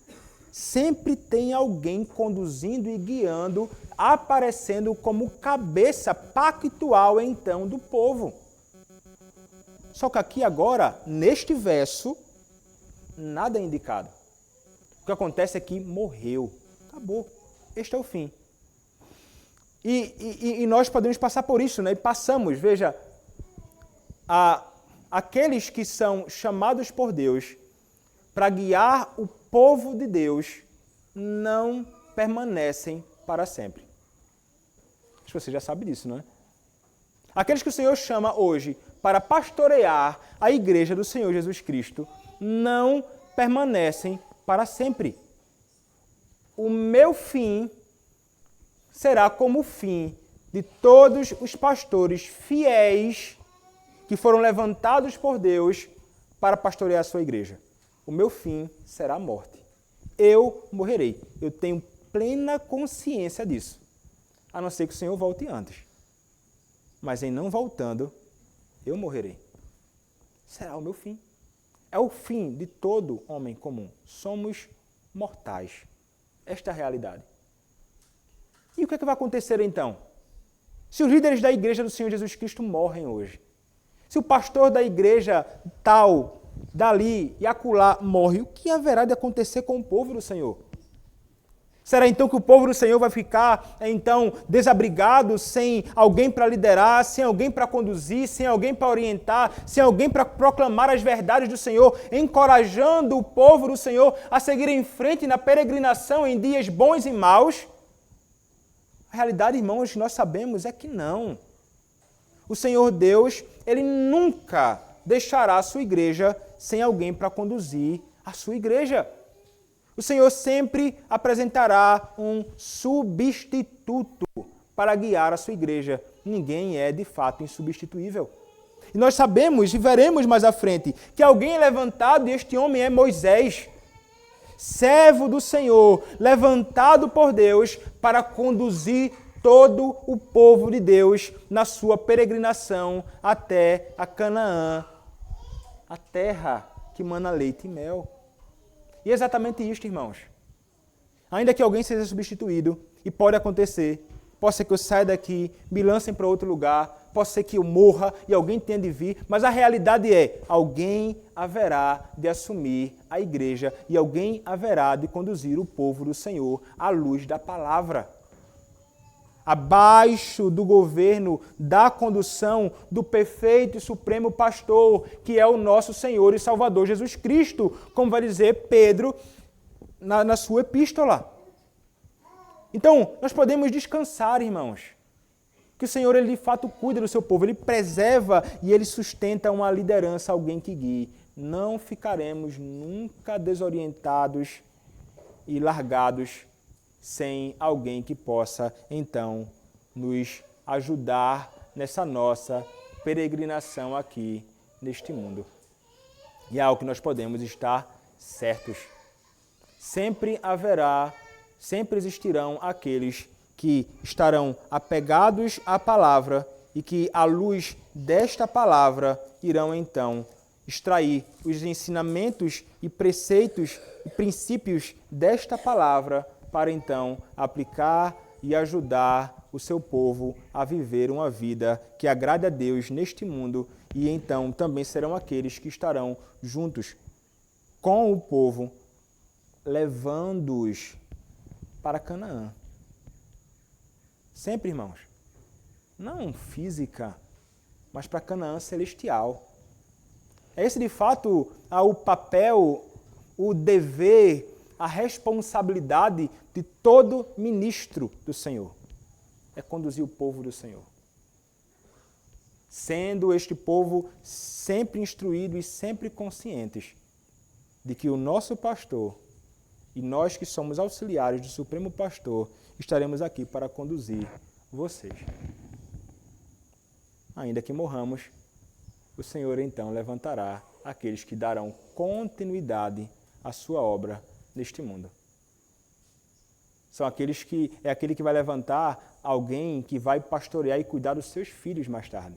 Sempre tem alguém conduzindo e guiando, aparecendo como cabeça pactual, então, do povo. Só que aqui agora, neste verso, nada é indicado. O que acontece é que morreu. Acabou. Este é o fim. E nós podemos passar por isso, né? E passamos, veja, aqueles que são chamados por Deus para guiar o povo de Deus não permanecem para sempre. Acho que você já sabe disso, não é? Aqueles que o Senhor chama hoje para pastorear a igreja do Senhor Jesus Cristo não permanecem para sempre. O meu fim será como o fim de todos os pastores fiéis que foram levantados por Deus para pastorear a sua igreja. O meu fim será a morte. Eu morrerei. Eu tenho plena consciência disso. A não ser que o Senhor volte antes. Mas em não voltando, eu morrerei. Será o meu fim. É o fim de todo homem comum. Somos mortais. Esta é a realidade. E o que é que vai acontecer então? Se os líderes da igreja do Senhor Jesus Cristo morrem hoje, se o pastor da igreja tal, dali e acolá morre, o que haverá de acontecer com o povo do Senhor? Será então que o povo do Senhor vai ficar então desabrigado, sem alguém para liderar, sem alguém para conduzir, sem alguém para orientar, sem alguém para proclamar as verdades do Senhor, encorajando o povo do Senhor a seguir em frente na peregrinação em dias bons e maus? A realidade, irmãos, que nós sabemos é que não. O Senhor Deus, Ele nunca deixará a sua igreja sem alguém para conduzir a sua igreja. O Senhor sempre apresentará um substituto para guiar a sua igreja. Ninguém é, de fato, insubstituível. E nós sabemos, e veremos mais à frente, que alguém é levantado, e este homem é Moisés, servo do Senhor, levantado por Deus para conduzir todo o povo de Deus na sua peregrinação até a Canaã, a terra que mana leite e mel. E é exatamente isto, irmãos. Ainda que alguém seja substituído, e pode acontecer, pode ser que eu saia daqui, me lancem para outro lugar, pode ser que eu morra e alguém tenha de vir, mas a realidade é, alguém haverá de assumir a igreja e alguém haverá de conduzir o povo do Senhor à luz da palavra. Abaixo do governo, da condução do perfeito e supremo pastor, que é o nosso Senhor e Salvador Jesus Cristo, como vai dizer Pedro na sua epístola. Então, nós podemos descansar, irmãos, que o Senhor, Ele de fato cuida do seu povo, Ele preserva e Ele sustenta uma liderança, alguém que guie. Não ficaremos nunca desorientados e largados sem alguém que possa, então, nos ajudar nessa nossa peregrinação aqui neste mundo. E é algo que nós podemos estar certos. Sempre haverá, sempre existirão aqueles que estarão apegados à palavra e que, à luz desta palavra, irão, então, extrair os ensinamentos e preceitos e princípios desta palavra para então aplicar e ajudar o seu povo a viver uma vida que agrade a Deus neste mundo e então também serão aqueles que estarão juntos com o povo, levando-os para Canaã. Sempre, irmãos, não física, mas para Canaã celestial. É esse, de fato, o papel, o dever, a responsabilidade de todo ministro do Senhor. É conduzir o povo do Senhor. Sendo este povo sempre instruído e sempre conscientes de que o nosso pastor e nós que somos auxiliares do Supremo Pastor estaremos aqui para conduzir vocês. Ainda que morramos, o Senhor então levantará aqueles que darão continuidade à sua obra neste mundo. São aquele que vai levantar alguém que vai pastorear e cuidar dos seus filhos mais tarde.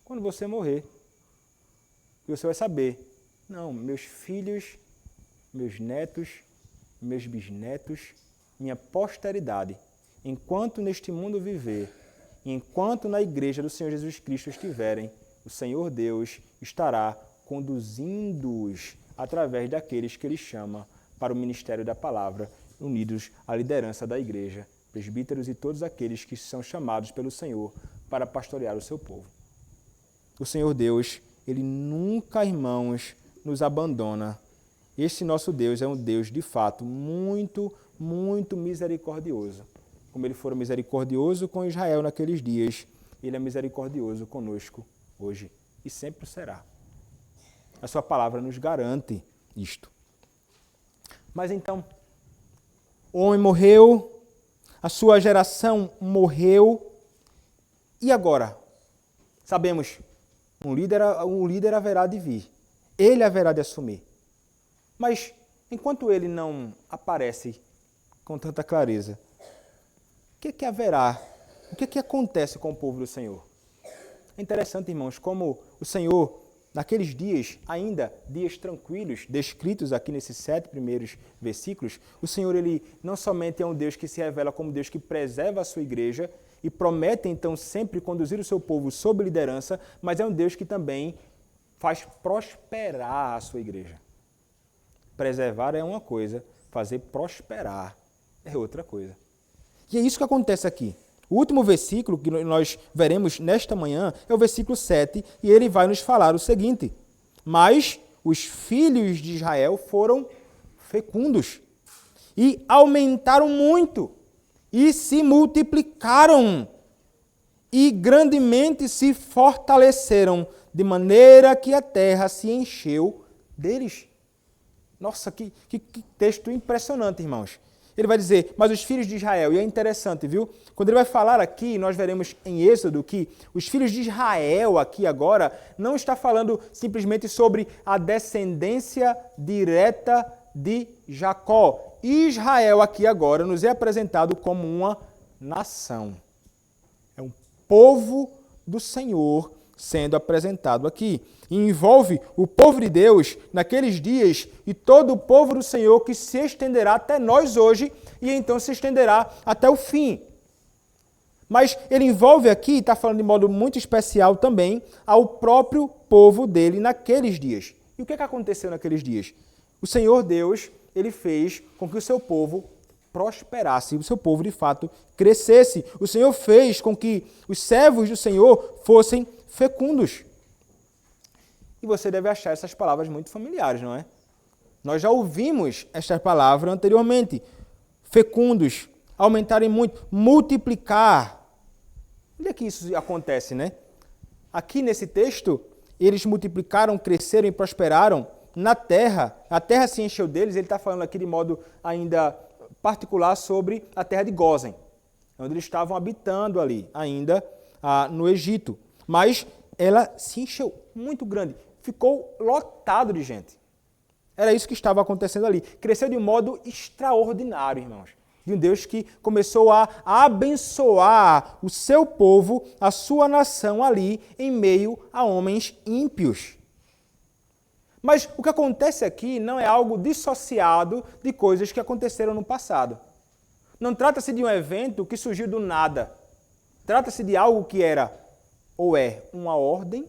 Quando você morrer, você vai saber, não, meus filhos, meus netos, meus bisnetos, minha posteridade, enquanto neste mundo viver, enquanto na igreja do Senhor Jesus Cristo estiverem, o Senhor Deus estará conduzindo-os através daqueles que Ele chama para o ministério da palavra, unidos à liderança da igreja, presbíteros e todos aqueles que são chamados pelo Senhor para pastorear o seu povo. O Senhor Deus, Ele nunca, irmãos, nos abandona. Este nosso Deus é um Deus, de fato, muito, muito misericordioso. Como Ele foi misericordioso com Israel naqueles dias, Ele é misericordioso conosco hoje e sempre será. A sua palavra nos garante isto. Mas então, o homem morreu, a sua geração morreu, e agora? Sabemos, um líder haverá de vir, ele haverá de assumir. Mas, enquanto ele não aparece com tanta clareza, o que haverá? O que acontece com o povo do Senhor? É interessante, irmãos, como o Senhor, naqueles dias, ainda dias tranquilos, descritos aqui nesses 7 primeiros versículos, o Senhor, ele não somente é um Deus que se revela como Deus que preserva a sua igreja e promete, então, sempre conduzir o seu povo sob liderança, mas é um Deus que também faz prosperar a sua igreja. Preservar é uma coisa, fazer prosperar é outra coisa. E é isso que acontece aqui. O último versículo que nós veremos nesta manhã é o versículo 7, e ele vai nos falar o seguinte: mas os filhos de Israel foram fecundos e aumentaram muito e se multiplicaram e grandemente se fortaleceram, de maneira que a terra se encheu deles. Nossa, que texto impressionante, irmãos. Ele vai dizer, mas os filhos de Israel, e é interessante, viu? Quando ele vai falar aqui, nós veremos em Êxodo que os filhos de Israel aqui agora não está falando simplesmente sobre a descendência direta de Jacó. Israel aqui agora nos é apresentado como uma nação. É um povo do Senhor sendo apresentado aqui. E envolve o povo de Deus naqueles dias e todo o povo do Senhor que se estenderá até nós hoje e então se estenderá até o fim. Mas ele envolve aqui, está falando de modo muito especial também, ao próprio povo dele naqueles dias. E o que aconteceu naqueles dias? O Senhor Deus, ele fez com que o seu povo prosperasse, o seu povo de fato crescesse. O Senhor fez com que os servos do Senhor fossem fecundos. E você deve achar essas palavras muito familiares, não é? Nós já ouvimos esta palavra anteriormente. Fecundos, aumentarem muito, multiplicar. Onde é que isso acontece, né? Aqui nesse texto, eles multiplicaram, cresceram e prosperaram na terra. A terra se encheu deles. Ele está falando aqui de modo ainda particular sobre a terra de Gósen, onde eles estavam habitando ali, ainda no Egito. Mas ela se encheu, muito grande. Ficou lotado de gente. Era isso que estava acontecendo ali. Cresceu de um modo extraordinário, irmãos. De um Deus que começou a abençoar o seu povo, a sua nação ali, em meio a homens ímpios. Mas o que acontece aqui não é algo dissociado de coisas que aconteceram no passado. Não trata-se de um evento que surgiu do nada. Trata-se de algo que era ou é uma ordem,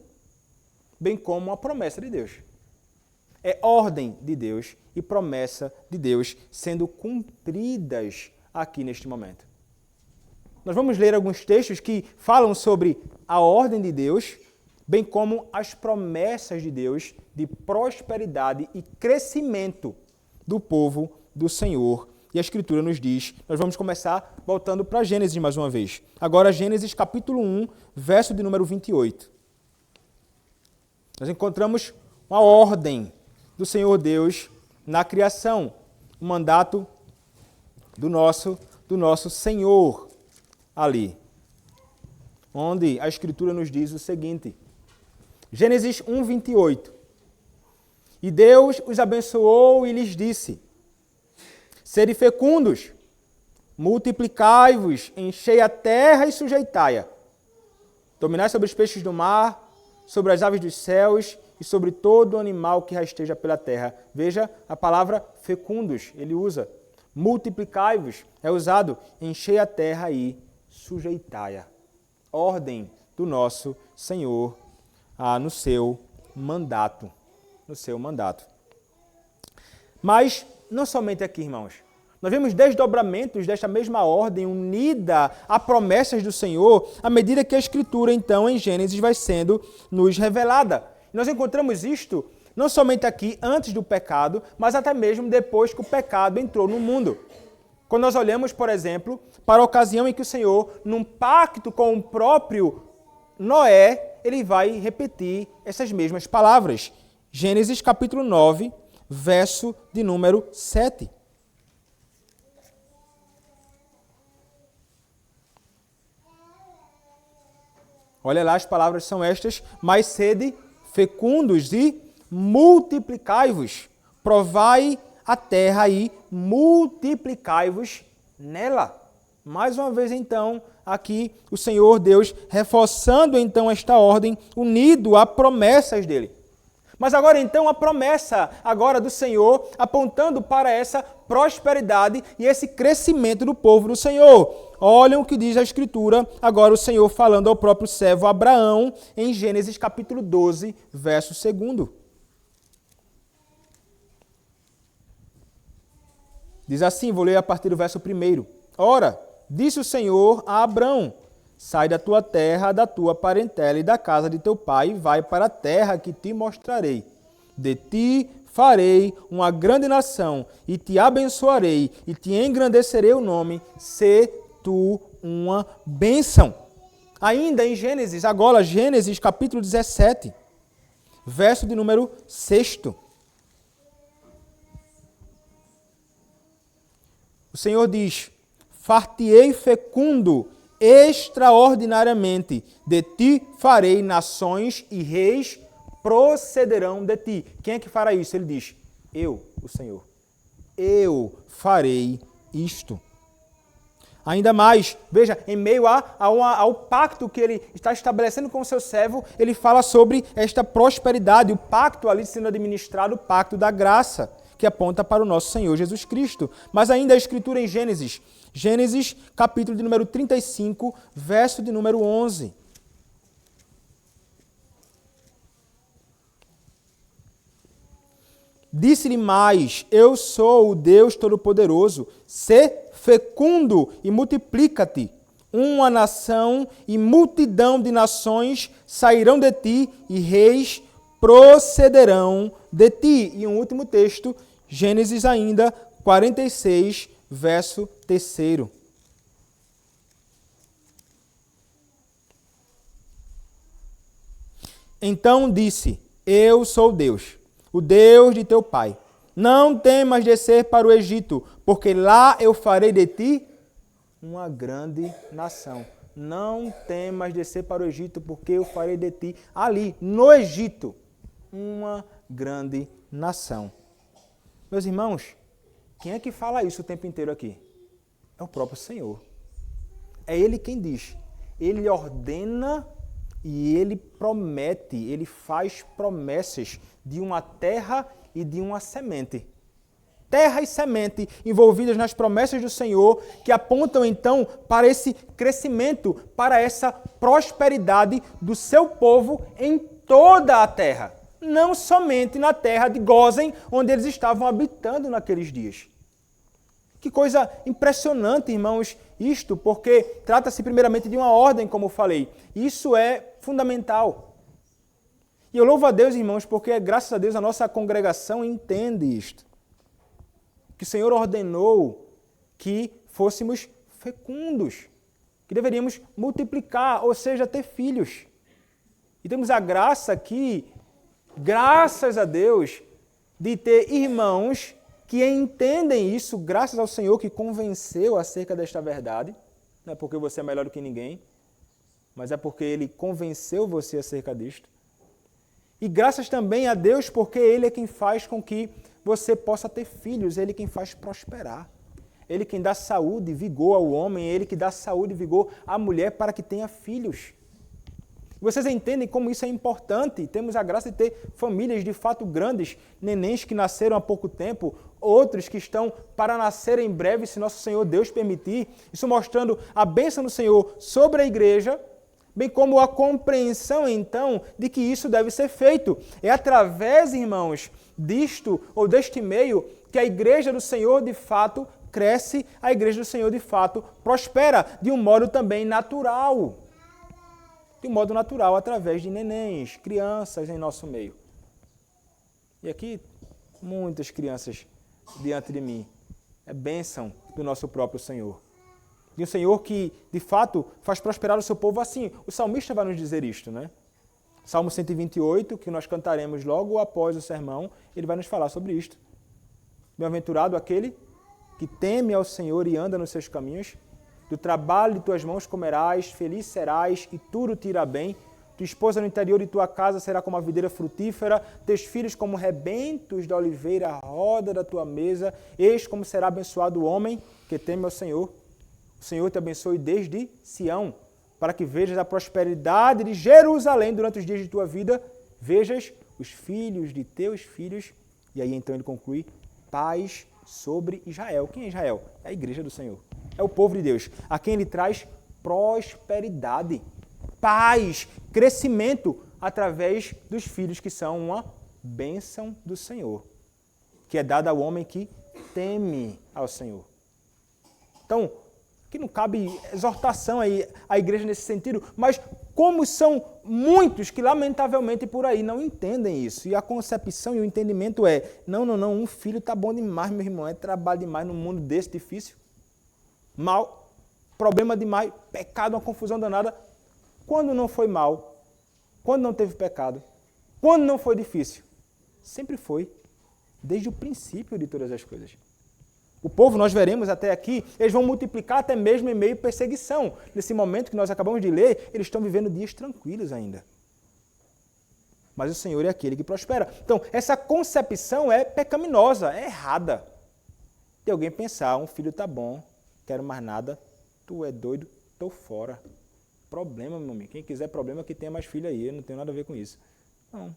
bem como uma promessa de Deus. É ordem de Deus e promessa de Deus sendo cumpridas aqui neste momento. Nós vamos ler alguns textos que falam sobre a ordem de Deus, bem como as promessas de Deus de prosperidade e crescimento do povo do Senhor. E a Escritura nos diz, nós vamos começar voltando para Gênesis mais uma vez. Agora Gênesis capítulo 1, verso de número 28. Nós encontramos uma ordem do Senhor Deus na criação, o mandato do nosso Senhor ali, onde a Escritura nos diz o seguinte, Gênesis 1, 28. E Deus os abençoou e lhes disse, sede fecundos, multiplicai-vos, enchei a terra e sujeitai-a, dominai sobre os peixes do mar, sobre as aves dos céus e sobre todo animal que rasteja pela terra. Veja a palavra fecundos, ele usa. Multiplicai-vos, é usado, enchei a terra e sujeitai-a. Ordem do nosso Senhor no seu mandato. No seu mandato. Mas, não somente aqui, irmãos. Nós vemos desdobramentos desta mesma ordem unida a promessas do Senhor à medida que a Escritura, então, em Gênesis, vai sendo nos revelada. Nós encontramos isto não somente aqui, antes do pecado, mas até mesmo depois que o pecado entrou no mundo. Quando nós olhamos, por exemplo, para a ocasião em que o Senhor, num pacto com o próprio Noé, ele vai repetir essas mesmas palavras. Gênesis capítulo 9, verso de número 7. Olha lá, as palavras são estas: mas sede fecundos e multiplicai-vos, provai a terra e multiplicai-vos nela. Mais uma vez, então, aqui o Senhor Deus reforçando então esta ordem, unido a promessas dele. Mas agora então a promessa agora do Senhor apontando para essa prosperidade e esse crescimento do povo do Senhor. Olhem o que diz a Escritura, agora o Senhor falando ao próprio servo Abraão em Gênesis capítulo 12, verso 2. Diz assim, vou ler a partir do verso 1. Ora, disse o Senhor a Abrão: sai da tua terra, da tua parentela e da casa de teu pai, e vai para a terra que te mostrarei. De ti farei uma grande nação, e te abençoarei, e te engrandecerei o nome, se tu uma bênção. Ainda em Gênesis, agora Gênesis capítulo 17, verso de número 6. O Senhor diz: far-te-ei fecundo extraordinariamente, de ti farei nações e reis procederão de ti. Quem é que fará isso? Ele diz: eu, o Senhor. Eu farei isto. Ainda mais, veja, em meio ao pacto que ele está estabelecendo com o seu servo, ele fala sobre esta prosperidade, o pacto ali sendo administrado, o pacto da graça, que aponta para o nosso Senhor Jesus Cristo. Mas ainda a Escritura em Gênesis, capítulo de número 35, verso de número 11. Disse-lhe mais: eu sou o Deus Todo-Poderoso, sê fecundo e multiplica-te. Uma nação e multidão de nações sairão de ti e reis procederão de ti. E um último texto, Gênesis ainda 46, verso 3. Então disse: eu sou Deus, o Deus de teu pai. Não temas descer para o Egito, porque lá eu farei de ti uma grande nação. Não temas descer para o Egito, porque eu farei de ti ali, no Egito, uma grande nação. Meus irmãos, quem é que fala isso o tempo inteiro aqui? É o próprio Senhor. É Ele quem diz. Ele ordena e Ele promete, Ele faz promessas de uma terra e de uma semente. Terra e semente envolvidas nas promessas do Senhor, que apontam então para esse crescimento, para essa prosperidade do seu povo em toda a terra. Não somente na terra de Gósen, onde eles estavam habitando naqueles dias. Que coisa impressionante, irmãos, isto, porque trata-se primeiramente de uma ordem, como eu falei. Isso é fundamental. E eu louvo a Deus, irmãos, porque graças a Deus a nossa congregação entende isto. Que o Senhor ordenou que fôssemos fecundos, que deveríamos multiplicar, ou seja, ter filhos. E temos a graça aqui, graças a Deus, de ter irmãos que entendem isso, graças ao Senhor que convenceu acerca desta verdade. Não é porque você é melhor do que ninguém, mas é porque Ele convenceu você acerca disto. E graças também a Deus, porque Ele é quem faz com que você possa ter filhos, Ele é quem faz prosperar. Ele é quem dá saúde e vigor ao homem, Ele que dá saúde e vigor à mulher para que tenha filhos. Vocês entendem como isso é importante? Temos a graça de ter famílias de fato grandes, nenéns que nasceram há pouco tempo, outros que estão para nascer em breve, se nosso Senhor Deus permitir. Isso mostrando a bênção do Senhor sobre a igreja, bem como a compreensão, então, de que isso deve ser feito. É através, irmãos, disto ou deste meio que a igreja do Senhor, de fato, cresce, a igreja do Senhor, de fato, prospera de um modo também natural. De um modo natural, através de nenéns, crianças em nosso meio. E aqui, muitas crianças diante de mim. É bênção do nosso próprio Senhor. de um Senhor que, de fato, faz prosperar o seu povo assim. O salmista vai nos dizer isto, né? Salmo 128, que nós cantaremos logo após o sermão, ele vai nos falar sobre isto. Bem-aventurado aquele que teme ao Senhor e anda nos seus caminhos. Do trabalho de tuas mãos comerás, feliz serás e tudo te irá bem. Tua esposa no interior de tua casa será como a videira frutífera, teus filhos como rebentos da oliveira, a roda da tua mesa. Eis como será abençoado o homem que teme ao Senhor. O Senhor te abençoe desde Sião, para que vejas a prosperidade de Jerusalém durante os dias de tua vida. Vejas os filhos de teus filhos. E aí então ele conclui, paz sobre Israel. Quem é Israel? É a igreja do Senhor. É o povo de Deus, a quem ele traz prosperidade, paz, crescimento através dos filhos que são uma bênção do Senhor, que é dada ao homem que teme ao Senhor. Então, que não cabe exortação aí à igreja nesse sentido, mas como são muitos que lamentavelmente por aí não entendem isso. E a concepção e o entendimento é, não, um filho tá bom demais, meu irmão, é trabalho demais num mundo desse difícil. Mal, problema demais, pecado, uma confusão danada. Quando não foi mal, quando não teve pecado, quando não foi difícil, sempre foi, desde o princípio de todas as coisas. O povo, nós veremos até aqui, eles vão multiplicar até mesmo em meio à perseguição. Nesse momento que nós acabamos de ler, eles estão vivendo dias tranquilos ainda. Mas o Senhor é aquele que prospera. Então, essa concepção é pecaminosa, é errada. De alguém pensar, um filho tá bom, quero mais nada, tu é doido, tô fora. Problema, meu amigo. Quem quiser problema, que tenha mais filho aí, eu não tenho nada a ver com isso. Não.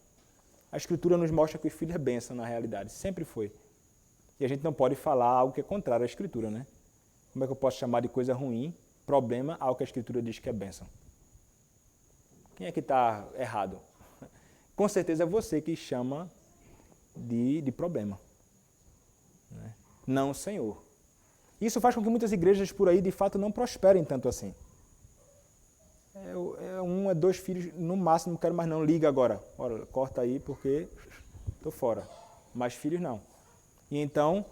A Escritura nos mostra que o filho é bênção na realidade, sempre foi. E a gente não pode falar algo que é contrário à Escritura, né? Como é que eu posso chamar de coisa ruim, problema, algo que a Escritura diz que é bênção? Quem é que está errado? Com certeza é você que chama de problema. Né? Não o Senhor. Isso faz com que muitas igrejas por aí, de fato, não prosperem tanto assim. É dois filhos, no máximo, não quero mais não, liga agora. Ora, corta aí porque estou fora. Mais filhos não. E então,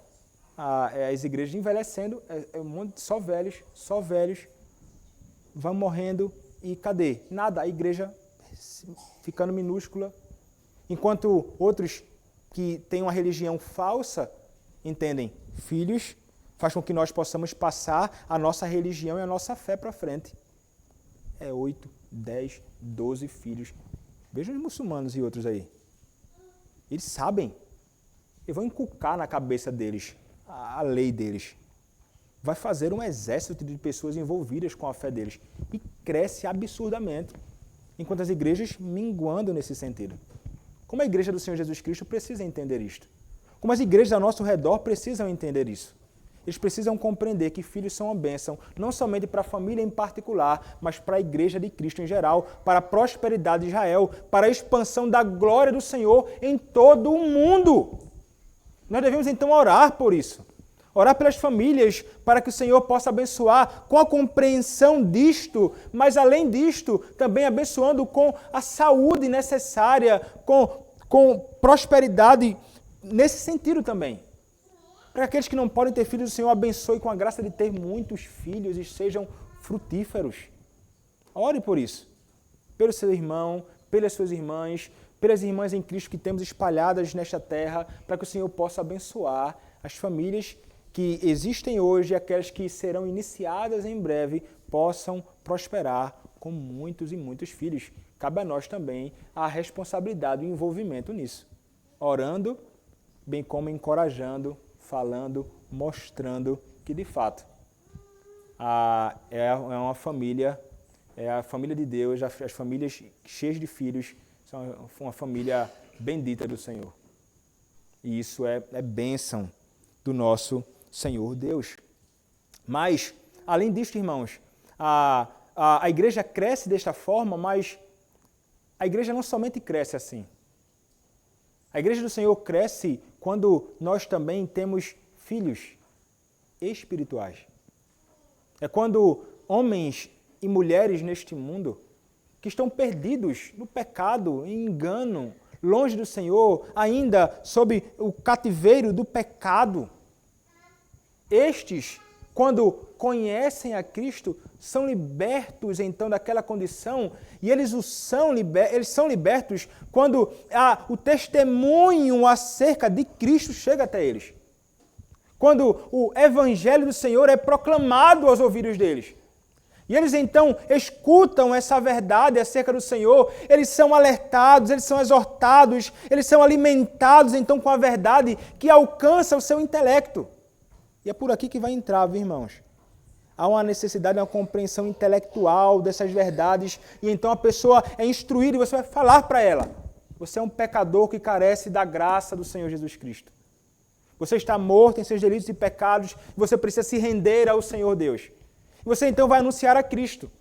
as igrejas envelhecendo, um monte só velhos, vão morrendo e cadê? Nada, a igreja ficando minúscula. Enquanto outros que têm uma religião falsa entendem filhos, faz com que nós possamos passar a nossa religião e a nossa fé para frente. 8, 10, 12 filhos. Vejam os muçulmanos e outros aí. Eles sabem. E vão inculcar na cabeça deles a lei deles. Vai fazer um exército de pessoas envolvidas com a fé deles. E cresce absurdamente. Enquanto as igrejas minguando nesse sentido. Como a igreja do Senhor Jesus Cristo precisa entender isto. Como as igrejas ao nosso redor precisam entender isso. Eles precisam compreender que filhos são uma bênção, não somente para a família em particular, mas para a igreja de Cristo em geral, para a prosperidade de Israel, para a expansão da glória do Senhor em todo o mundo. Nós devemos então orar por isso. Orar pelas famílias, para que o Senhor possa abençoar com a compreensão disto, mas além disto, também abençoando com a saúde necessária, com prosperidade nesse sentido também. Para aqueles que não podem ter filhos, o Senhor abençoe com a graça de ter muitos filhos e sejam frutíferos. Ore por isso. Pelo seu irmão, pelas suas irmãs, pelas irmãs em Cristo que temos espalhadas nesta terra, para que o Senhor possa abençoar as famílias que existem hoje e aquelas que serão iniciadas em breve possam prosperar com muitos e muitos filhos. Cabe a nós também a responsabilidade e o envolvimento nisso. Orando, bem como encorajando, falando, mostrando que, de fato, é uma família, é a família de Deus, as famílias cheias de filhos, são uma família bendita do Senhor. E isso é bênção do nosso Senhor Deus. Mas, além disso, irmãos, a igreja cresce desta forma, mas a igreja não somente cresce assim. A igreja do Senhor cresce quando nós também temos filhos espirituais. É quando homens e mulheres neste mundo que estão perdidos no pecado, em engano, longe do Senhor, ainda sob o cativeiro do pecado, estes quando conhecem a Cristo, são libertos então daquela condição, e eles são libertos quando o testemunho acerca de Cristo chega até eles. Quando o Evangelho do Senhor é proclamado aos ouvidos deles. E eles então escutam essa verdade acerca do Senhor, eles são alertados, eles são exortados, eles são alimentados então com a verdade que alcança o seu intelecto. E é por aqui que vai entrar, viu, irmãos? Há uma necessidade, uma compreensão intelectual dessas verdades, e então a pessoa é instruída e você vai falar para ela. Você é um pecador que carece da graça do Senhor Jesus Cristo. Você está morto em seus delitos e pecados, e você precisa se render ao Senhor Deus. E você então vai anunciar a Cristo.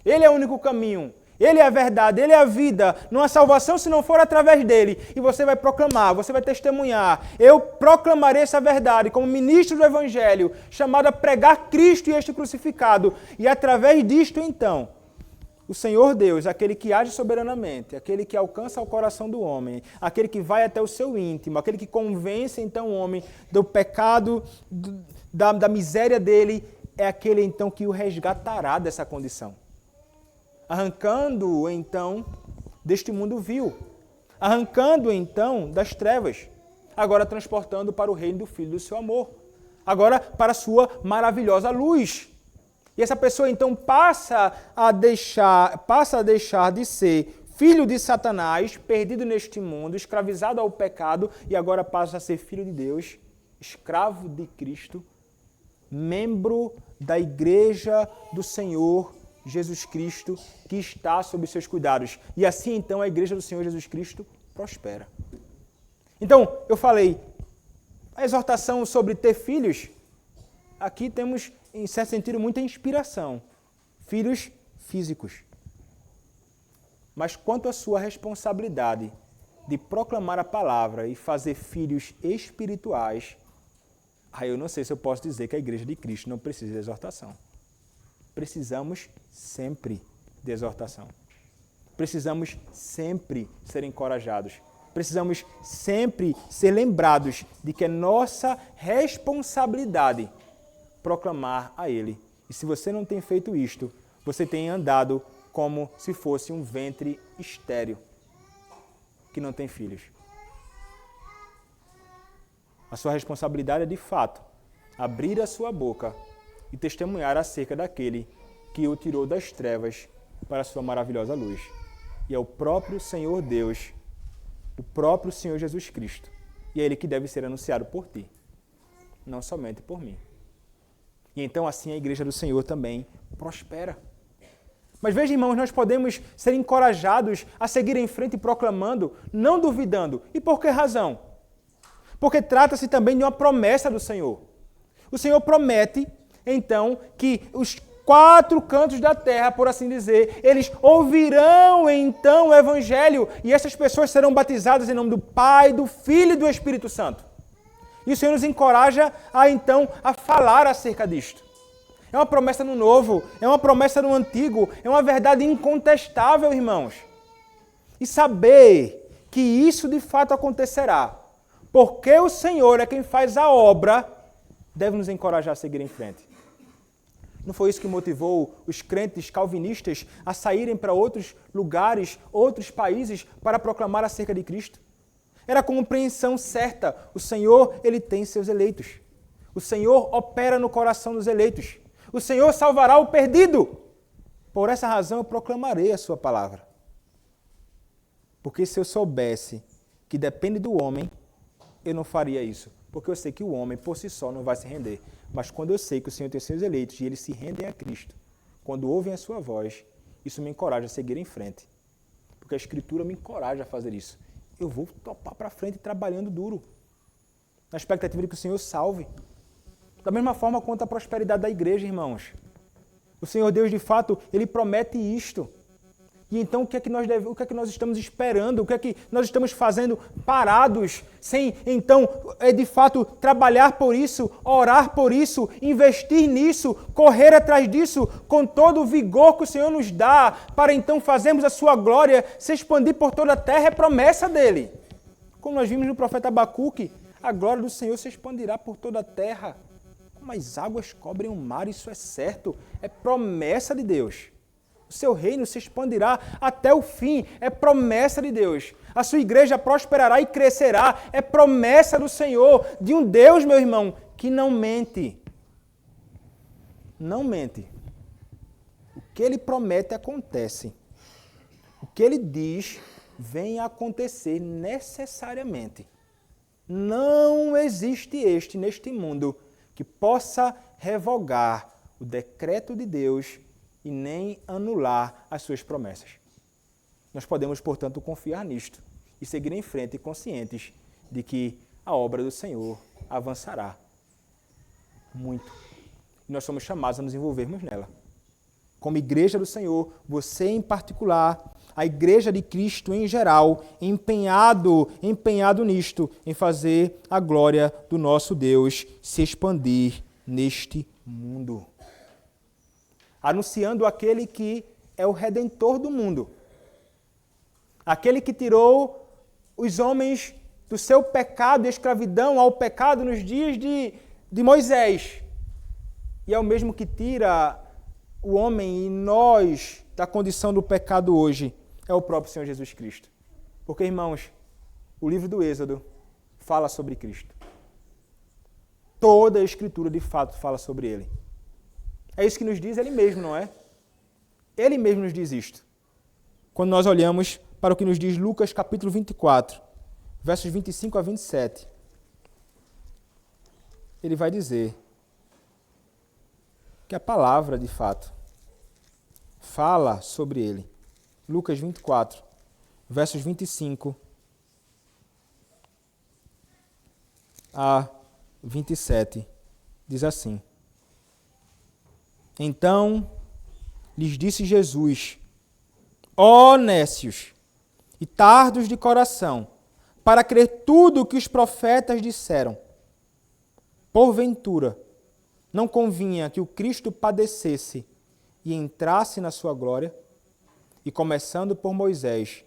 Ele é o único caminho, Ele é a verdade, Ele é a vida. Não há salvação se não for através dEle. E você vai proclamar, você vai testemunhar. Eu proclamarei essa verdade como ministro do Evangelho, chamado a pregar Cristo e este crucificado. E através disto então, o Senhor Deus, aquele que age soberanamente, aquele que alcança o coração do homem, aquele que vai até o seu íntimo, aquele que convence então o homem do pecado, da miséria dele, é aquele então que o resgatará dessa condição. Arrancando-o então deste mundo vil, arrancando-o então das trevas, agora transportando para o reino do Filho do seu amor, agora para a sua maravilhosa luz. E essa pessoa então passa a deixar de ser filho de Satanás, perdido neste mundo, escravizado ao pecado, e agora passa a ser filho de Deus, escravo de Cristo, membro da igreja do Senhor Jesus Cristo, que está sob seus cuidados. E assim então a igreja do Senhor Jesus Cristo prospera. Então, eu falei, a exortação sobre ter filhos, aqui temos, em certo sentido, muita inspiração. Filhos físicos. Mas quanto à sua responsabilidade de proclamar a palavra e fazer filhos espirituais, eu não sei se eu posso dizer que a igreja de Cristo não precisa de exortação. Precisamos sempre de exortação. Precisamos sempre ser encorajados. Precisamos sempre ser lembrados de que é nossa responsabilidade proclamar a Ele. E se você não tem feito isto, você tem andado como se fosse um ventre estéril, que não tem filhos. A sua responsabilidade é, de fato, abrir a sua boca e testemunhar acerca daquele que o tirou das trevas para a sua maravilhosa luz. E é o próprio Senhor Deus, o próprio Senhor Jesus Cristo. E é Ele que deve ser anunciado por ti, não somente por mim. E então assim a igreja do Senhor também prospera. Mas veja, irmãos, nós podemos ser encorajados a seguir em frente proclamando, não duvidando. E por que razão? Porque trata-se também de uma promessa do Senhor. O Senhor promete, então, que os 4 cantos da terra, por assim dizer, eles ouvirão, então, o Evangelho, e essas pessoas serão batizadas em nome do Pai, do Filho e do Espírito Santo. E o Senhor nos encoraja então, a falar acerca disto. É uma promessa no Novo, é uma promessa no Antigo, é uma verdade incontestável, irmãos. E saber que isso de fato acontecerá, porque o Senhor é quem faz a obra, deve nos encorajar a seguir em frente. Não foi isso que motivou os crentes calvinistas a saírem para outros lugares, outros países, para proclamar acerca de Cristo? Era a compreensão certa. O Senhor, Ele tem seus eleitos. O Senhor opera no coração dos eleitos. O Senhor salvará o perdido. Por essa razão eu proclamarei a sua palavra. Porque se eu soubesse que depende do homem, eu não faria isso. Porque eu sei que o homem por si só não vai se render. Mas quando eu sei que o Senhor tem seus eleitos e eles se rendem a Cristo, quando ouvem a sua voz, isso me encoraja a seguir em frente. Porque a Escritura me encoraja a fazer isso. Eu vou topar para frente trabalhando duro, na expectativa de que o Senhor salve. Da mesma forma quanto a prosperidade da igreja, irmãos. O Senhor Deus, de fato, Ele promete isto. E então o que é que nós estamos esperando? O que é que nós estamos fazendo parados, sem então, de fato, trabalhar por isso, orar por isso, investir nisso, correr atrás disso, com todo o vigor que o Senhor nos dá, para então fazermos a sua glória se expandir por toda a terra, é promessa dele. Como nós vimos no profeta Abacuque, a glória do Senhor se expandirá por toda a terra. Como as águas cobrem o mar, isso é certo, é promessa de Deus. O seu reino se expandirá até o fim, é promessa de Deus. A sua igreja prosperará e crescerá, é promessa do Senhor, de um Deus, meu irmão, que não mente. Não mente. O que ele promete acontece. O que ele diz vem a acontecer necessariamente. Não existe neste mundo que possa revogar o decreto de Deus e nem anular as suas promessas. Nós podemos, portanto, confiar nisto e seguir em frente conscientes de que a obra do Senhor avançará muito. E nós somos chamados a nos envolvermos nela. Como igreja do Senhor, você em particular, a igreja de Cristo em geral, empenhado nisto, em fazer a glória do nosso Deus se expandir neste mundo. Anunciando aquele que é o Redentor do mundo. Aquele que tirou os homens do seu pecado e escravidão ao pecado nos dias de Moisés. E é o mesmo que tira o homem e nós da condição do pecado hoje. É o próprio Senhor Jesus Cristo. Porque, irmãos, o livro do Êxodo fala sobre Cristo. Toda a Escritura, de fato, fala sobre Ele. É isso que nos diz Ele mesmo, não é? Ele mesmo nos diz isto. Quando nós olhamos para o que nos diz Lucas capítulo 24, versos 25 a 27, ele vai dizer que a palavra, de fato, fala sobre Ele. Lucas 24, versos 25 a 27, diz assim: Então lhes disse Jesus: Ó nécios e tardos de coração, para crer tudo o que os profetas disseram. Porventura, não convinha que o Cristo padecesse e entrasse na sua glória? E começando por Moisés,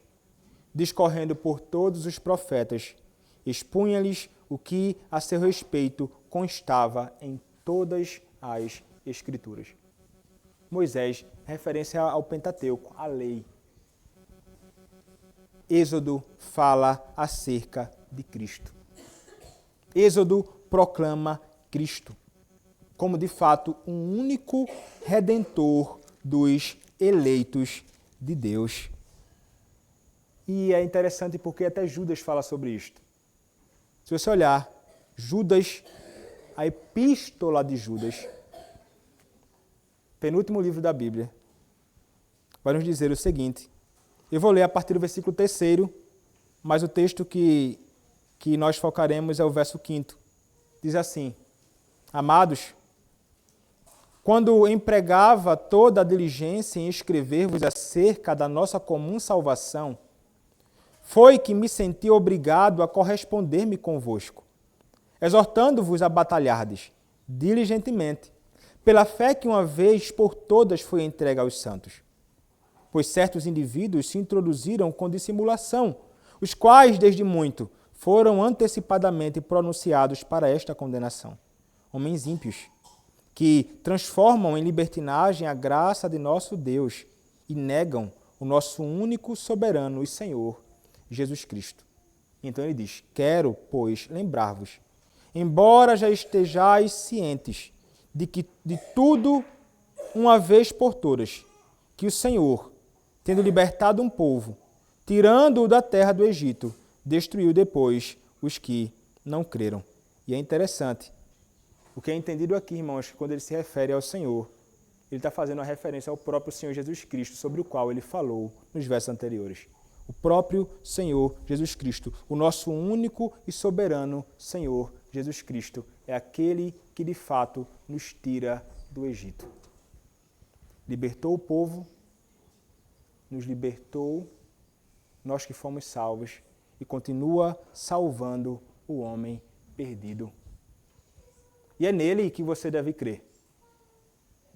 discorrendo por todos os profetas, expunha-lhes o que a seu respeito constava em todas as Escrituras. Moisés, referência ao Pentateuco, à lei. Êxodo fala acerca de Cristo. Êxodo proclama Cristo como, de fato, um único redentor dos eleitos de Deus. E é interessante porque até Judas fala sobre isto. Se você olhar, Judas, a epístola de Judas, penúltimo livro da Bíblia, vai nos dizer o seguinte. Eu vou ler a partir do versículo 3º, mas o texto que nós focaremos é o verso 5º. Diz assim: Amados, quando empregava toda a diligência em escrever-vos acerca da nossa comum salvação, foi que me senti obrigado a corresponder-me convosco, exortando-vos a batalhardes diligentemente, pela fé que uma vez por todas foi entregue aos santos. Pois certos indivíduos se introduziram com dissimulação, os quais, desde muito, foram antecipadamente pronunciados para esta condenação. Homens ímpios, que transformam em libertinagem a graça de nosso Deus e negam o nosso único soberano e Senhor, Jesus Cristo. Então ele diz: Quero, pois, lembrar-vos, embora já estejais cientes de tudo, uma vez por todas, que o Senhor, tendo libertado um povo, tirando-o da terra do Egito, destruiu depois os que não creram. E é interessante, o que é entendido aqui, irmãos, quando ele se refere ao Senhor, ele está fazendo uma referência ao próprio Senhor Jesus Cristo, sobre o qual ele falou nos versos anteriores. O próprio Senhor Jesus Cristo, o nosso único e soberano Senhor Jesus Cristo, é aquele que de fato nos tira do Egito. Libertou o povo, nos libertou, nós que fomos salvos, e continua salvando o homem perdido. E é nele que você deve crer.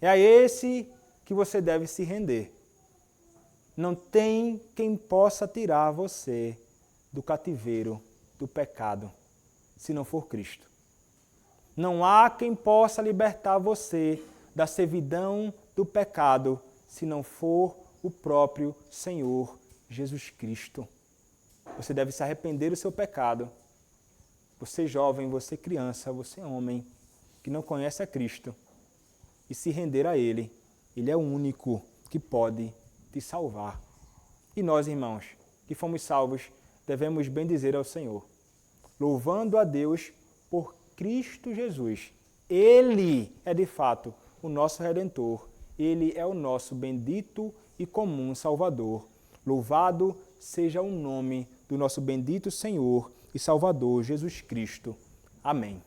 É a esse que você deve se render. Não tem quem possa tirar você do cativeiro do pecado, se não for Cristo. Não há quem possa libertar você da servidão do pecado, se não for o próprio Senhor Jesus Cristo. Você deve se arrepender do seu pecado. Você jovem, você criança, você homem, que não conhece a Cristo, e se render a Ele. Ele é o único que pode te salvar. E nós, irmãos, que fomos salvos, devemos bendizer ao Senhor, louvando a Deus por Cristo Jesus. Ele é, de fato, o nosso Redentor. Ele é o nosso bendito e comum Salvador. Louvado seja o nome do nosso bendito Senhor e Salvador Jesus Cristo. Amém.